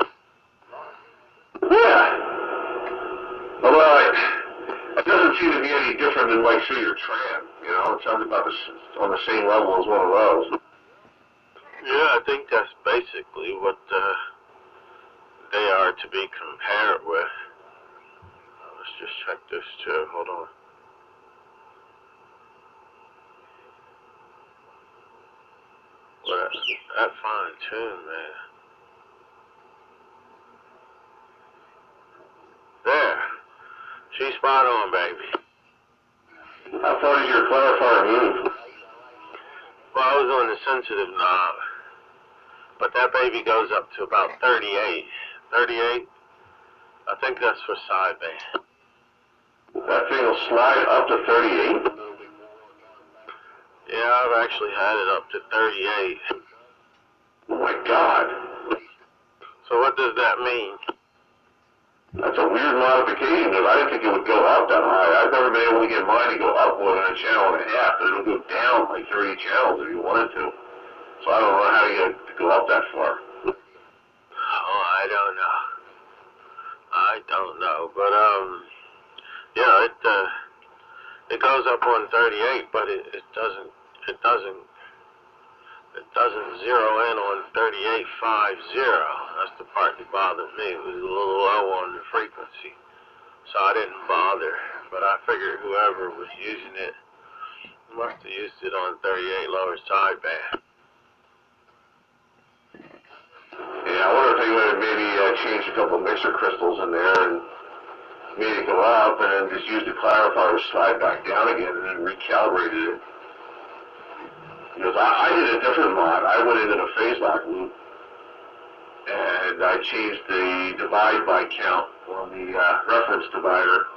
Yeah. Although it doesn't seem to be any different than, like, say, your tram. You know, it sounds about on the same level as one of those. Yeah, I think that's basically what they are to be compared with. Let's just check this too. Hold on. Well, that fine tune, man. There. She's spot on, baby. How far does your clarifier move? Well, I was on the sensitive knob, but that baby goes up to about 38. 38? I think that's for sideband. That thing will slide up to 38? Yeah, I've actually had it up to 38. Oh my God. So what does that mean? That's a weird modification, because I didn't think it would go up that high. I've never been able to get mine to go up more than a channel and a half, but it'll go down like 30 channels if you wanted to. So I don't know how to get it to go up that far. Oh, I don't know. But yeah, it goes up on 38, but it doesn't zero in on 38.50. That's the part that bothered me. It was a little low on the frequency, so I didn't bother. But I figured whoever was using it must have used it on 38 lower sideband. Yeah, I wonder if they would have maybe changed a couple mixer crystals in there and made it go up, and then just used the clarifier to slide back down again and then recalibrated it. Because I did a different mod. I went into the phase lock loop, and I changed the divide by count on the reference divider,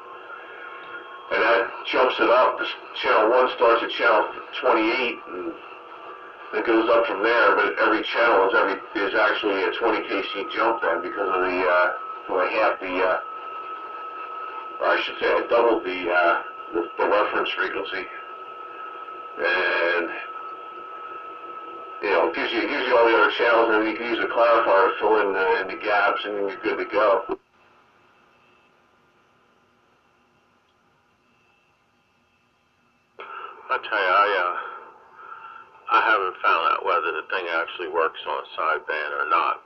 and that jumps it up. Channel 1 starts at channel 28, and it goes up from there, but every channel is actually a 20 kc jump then, because of I halved or I should say I doubled the reference frequency, and you know, it gives you all the other channels, and then you can use a clarifier to fill in the gaps, and then you're good to go. I tell you, I haven't found out whether the thing actually works on sideband or not,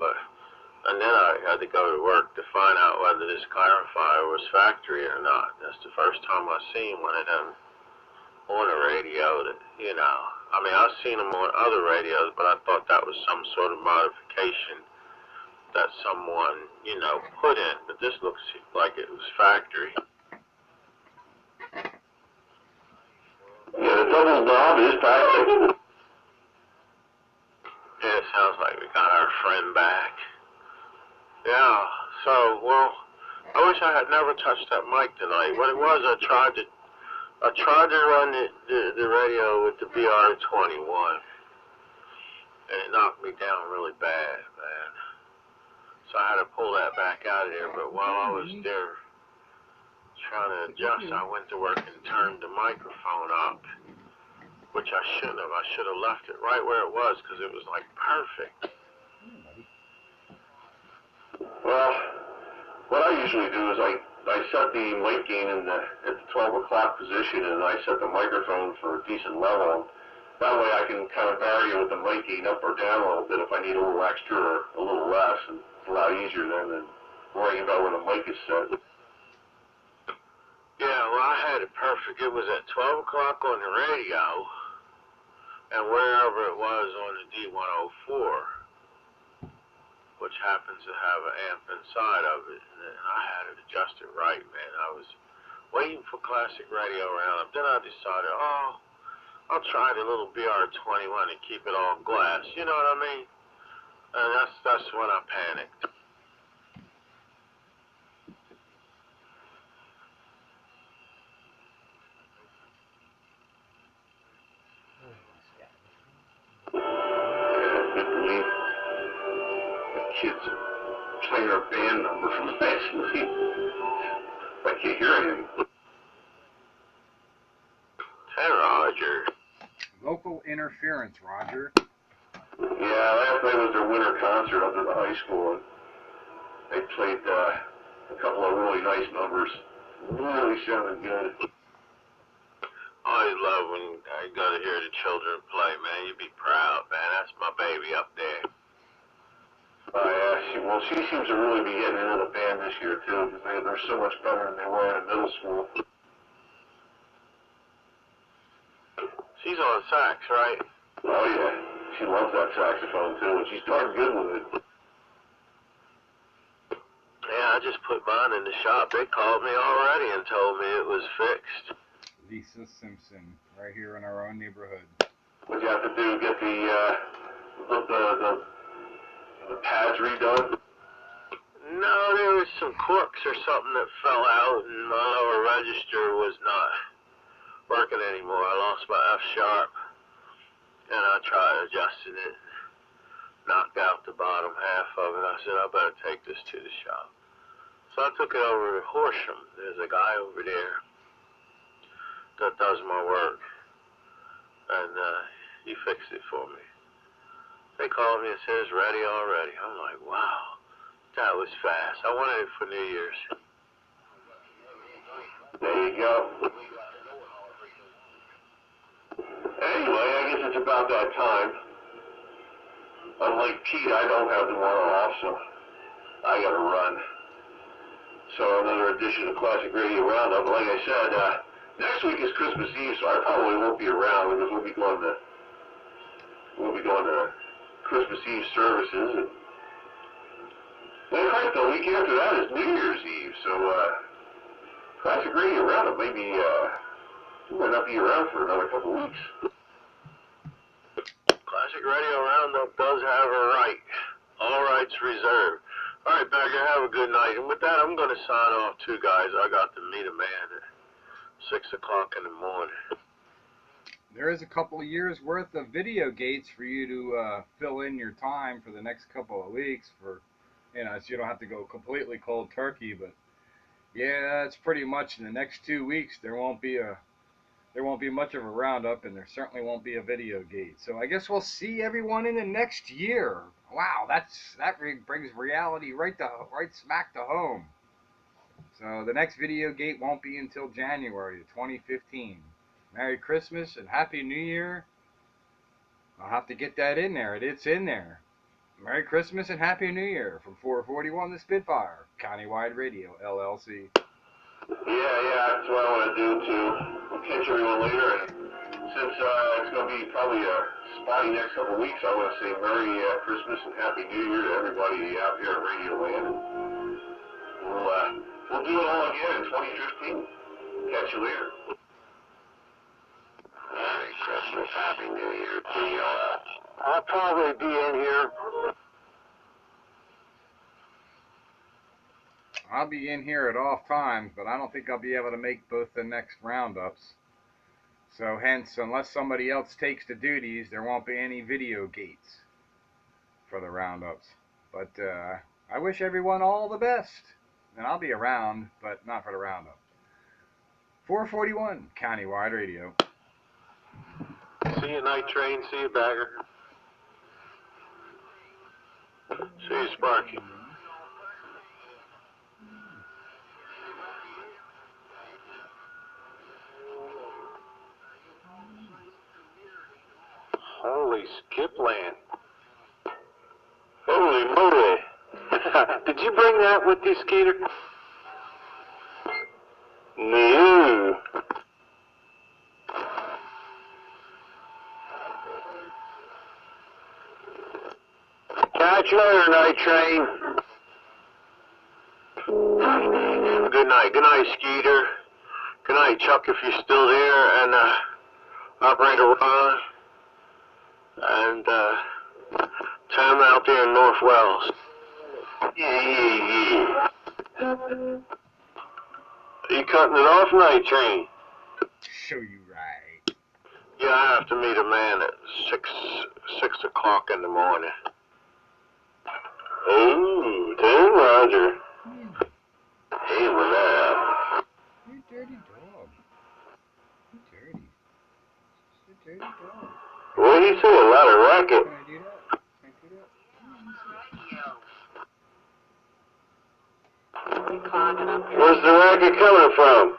and then I had to go to work to find out whether this clarifier was factory or not. That's the first time I've seen one of them on a radio that, you know, I mean, I've seen them on other radios, but I thought that was some sort of modification that someone, you know, put in, but this looks like it was factory. Yeah, the double knob is factory. Yeah, it sounds like we got our friend back. Yeah, so, well, I wish I had never touched that mic tonight. What it was, I tried to run the radio with the BR21, and it knocked me down really bad, man. So I had to pull that back out of there, but while I was there trying to adjust, I went to work and turned the microphone up, which I shouldn't have. I should have left it right where it was, because it was like perfect. Well, what I usually do is I set the mic gain at the 12 o'clock position, and I set the microphone for a decent level. That way I can kind of vary with the mic gain up or down a little bit if I need a little extra or a little less, and it's a lot easier then than worrying about where the mic is set. Yeah, well, I had it perfect. It was at 12 o'clock on the radio, and wherever it was on the D104, which happens to have an amp inside of it, and I had it adjusted right, man. I was waiting for classic radio roundup. Then I decided, I'll try the little BR21 and keep it all glass. You know what I mean? And that's when I panicked. I can't believe the kids playing our band number from last week. I can't hear anything. Hey, Roger. Local interference, Roger. Yeah, last night was their winter concert up at the high school, and they played a couple of really nice numbers. Really sounded good. I always love when I go to hear the children play, man. You'd be proud, man. That's my baby up there. Yeah, she seems to really be getting into the band this year, too, because they're so much better than they were in middle school. She's on sax, right? Oh, yeah. She loves that saxophone, too, and she's darn good with it. Yeah, I just put mine in the shop. They called me already and told me it was fixed. Lisa Simpson, right here in our own neighborhood. What'd you have to do? Get the pads redone? No, there was some corks or something that fell out, and my lower register was not working anymore. I lost my F sharp, and I tried adjusting it, knocked out the bottom half of it. I said, I better take this to the shop. So I took it over to Horsham. There's a guy over there that does my work, and he fixed it for me. They called me and said it's ready already. I'm like, wow, that was fast. I wanted it for New Year's. There you go. Anyway, I guess it's about that time. Unlike Pete, I don't have tomorrow off, so I gotta run. So another edition of Classic Radio Roundup. Like I said, next week is Christmas Eve, so I probably won't be around because we'll be going to Christmas Eve services. And in fact, the week after that is New Year's Eve, so Classic Radio Roundup maybe we might not be around for another couple weeks. Classic Radio Roundup does have a right. All rights reserved. All right, Bagger, have a good night. And with that, I'm going to sign off too, guys. I got to meet a man at 6 o'clock in the morning. There is a couple of years worth of video gates for you to fill in your time for the next couple of weeks, for so you don't have to go completely cold turkey. But yeah, that's pretty much in the next 2 weeks. There won't be much of a roundup, and there certainly won't be a video gate. So I guess we'll see everyone in the next year. Wow, that brings reality right smack to home. So the next video gate won't be until January of 2015. Merry Christmas and Happy New Year. I'll have to get that in there. It's in there. Merry Christmas and Happy New Year from 441 The Spitfire, Countywide Radio, LLC. Yeah, that's what I want to do too. We'll catch everyone later, and since it's going to be probably a spotty next couple of weeks, I want to say Merry Christmas and Happy New Year to everybody out here at Radio Land. We'll do it all again in 2015. Catch you later. Merry Christmas, Happy New Year to you. I'll probably be in here. I'll be in here at off times, but I don't think I'll be able to make both the next roundups. So hence, unless somebody else takes the duties, there won't be any video gates for the roundups. But I wish everyone all the best. And I'll be around, but not for the roundup. 441, Countywide Radio. See you, Night Train. See you, Bagger. See you, Sparky. Holy skipland. Holy moly. Did you bring that with you, Skeeter? No. Catch you later, Night Train. Good night. Good night, Skeeter. Good night, Chuck, if you're still there, and Operator Ron, and Tom out there in North Wells. Yeah. Are you cutting it off, Night Train? Show you right. Yeah, I have to meet a man at 6 o'clock in the morning. Oh, Tim Roger. Hey, what's up? You dirty dog. You dirty. Just a dirty dog. What did he say? A lot of racket. Can I do that? Where's the racket coming from?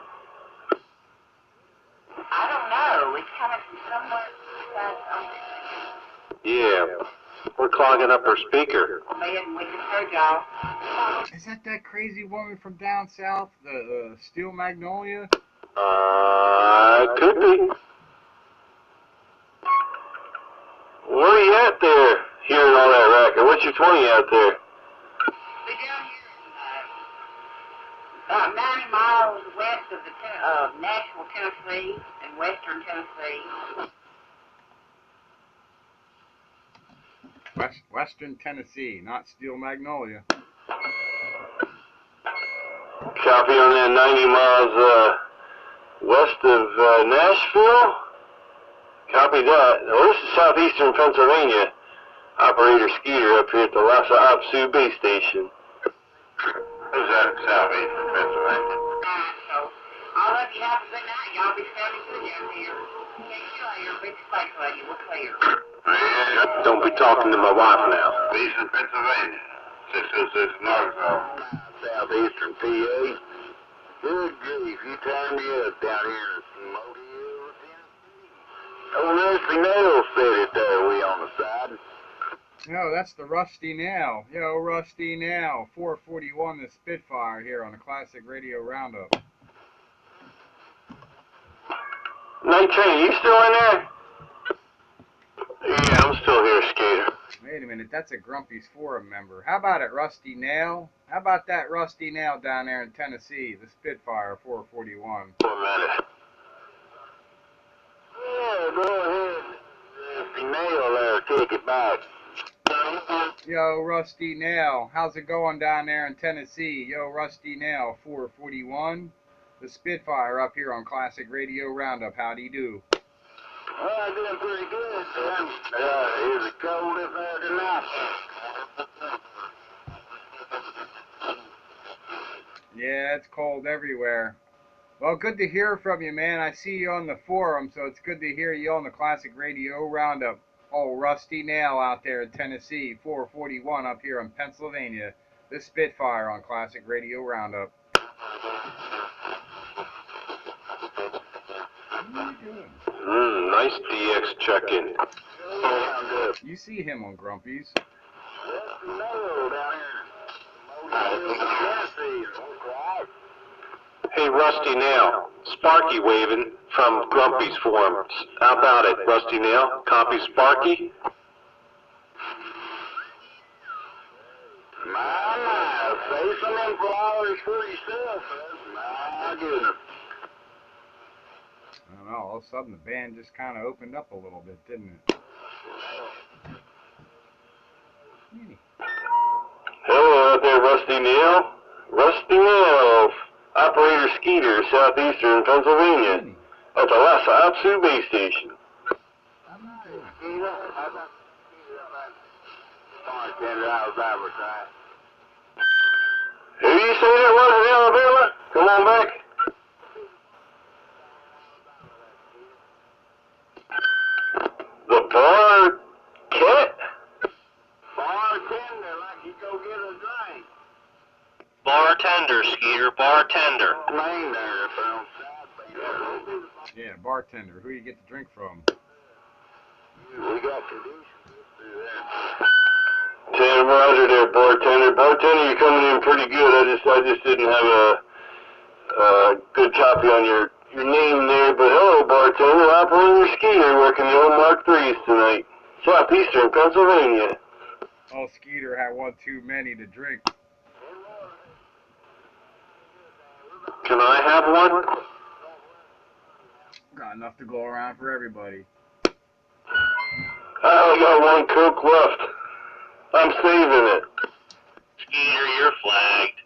I don't know. It's coming from somewhere. Yeah, we're clogging up our speaker. We just heard y'all. Is that crazy woman from down south, the Steel Magnolia? Could be. Where are you at there, hearing all that racket? What's your 20 out there? We're down here about 90 miles west of Nashville, Tennessee, and western Tennessee. Western Tennessee, not Steel Magnolia. Copy on that 90 miles west of Nashville. Copy that. Well, this is southeastern Pennsylvania. Operator Skeeter up here at the Lhasa Apsu base station. Who's that? Southeastern Pennsylvania. So, I'll let you have a good night. Y'all be sounding good down here. Take you later. Big space lady. We're clear. Yeah. Don't be talking to my wife now. Eastern Pennsylvania. 606 Knoxville. Southeastern PA. Good grief, you turned me up down here in Mobile, Tennessee. Oh, Rusty Nail said it there, we on the side. No, that's the Rusty Nail. Yo, Rusty Nail. 441 the Spitfire here on the Classic Radio Roundup. Night Train, you still in there? Yeah, I'm still here, Skater. Wait a minute, that's a Grumpy's Forum member. How about it, Rusty Nail? How about that Rusty Nail down there in Tennessee, the Spitfire 441? 1 minute. Yeah, go ahead. Rusty Nail there, take it back. Yo, Rusty Nail, how's it going down there in Tennessee? Yo, Rusty Nail 441, the Spitfire up here on Classic Radio Roundup. How'd he do? Well, I'm doing pretty good, son. Is it cold up there tonight? Yeah, it's cold everywhere. Well, good to hear from you, man. I see you on the forum, so it's good to hear you on the Classic Radio Roundup. Oh, Rusty Nail out there in Tennessee, 441 up here in Pennsylvania. The Spitfire on Classic Radio Roundup. What are you doing? Nice DX check-in. You see him on Grumpy's. Hey, Rusty Nail, Sparky waving from Grumpy's forums. How about it, Rusty Nail? Copy Sparky? My, save some of them flowers for yourself, my goodness. I don't know, all of a sudden the band just kind of opened up a little bit, didn't it? Hello out there, Rusty Nail. Rusty Nail, Operator Skeeter, southeastern Pennsylvania, at the Lhasa Apsu base station. Who you say that was in Alabama? Come on back. The bar cat? Bartender, like you go get a drink. Bartender, Skeeter, bartender. Main there from Yeah, bartender. Who you get the drink from? we got conditions through there. Tim Roger there, bartender. Bartender, you're coming in pretty good. I just didn't have a good copy on your name there, but hello, bartender. Operator Skeeter working the old Mark III's tonight. Southeastern Pennsylvania. Oh, Skeeter had one too many to drink. Can I have one? Got enough to go around for everybody. I only got one Coke left. I'm saving it. Skeeter, you're flagged.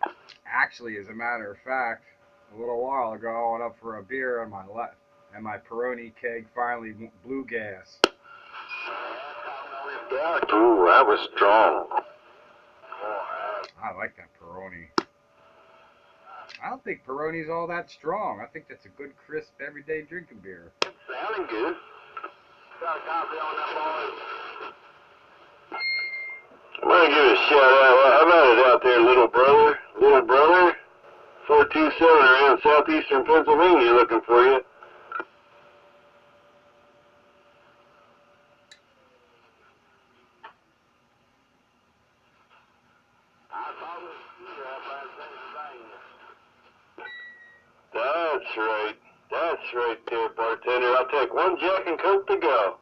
Actually, as a matter of fact, a little while ago, I went up for a beer and my Peroni keg finally blew gas. Ooh, that was strong. I like that Peroni. I don't think Peroni's all that strong. I think that's a good, crisp, everyday drinking beer. Sounding good. Got a copy on that, boys. I'm gonna give it a shout out. How about it out there, little brother? Little brother? 427 around southeastern Pennsylvania looking for you. That's right. That's right there, bartender. I'll take one Jack and Coke to go.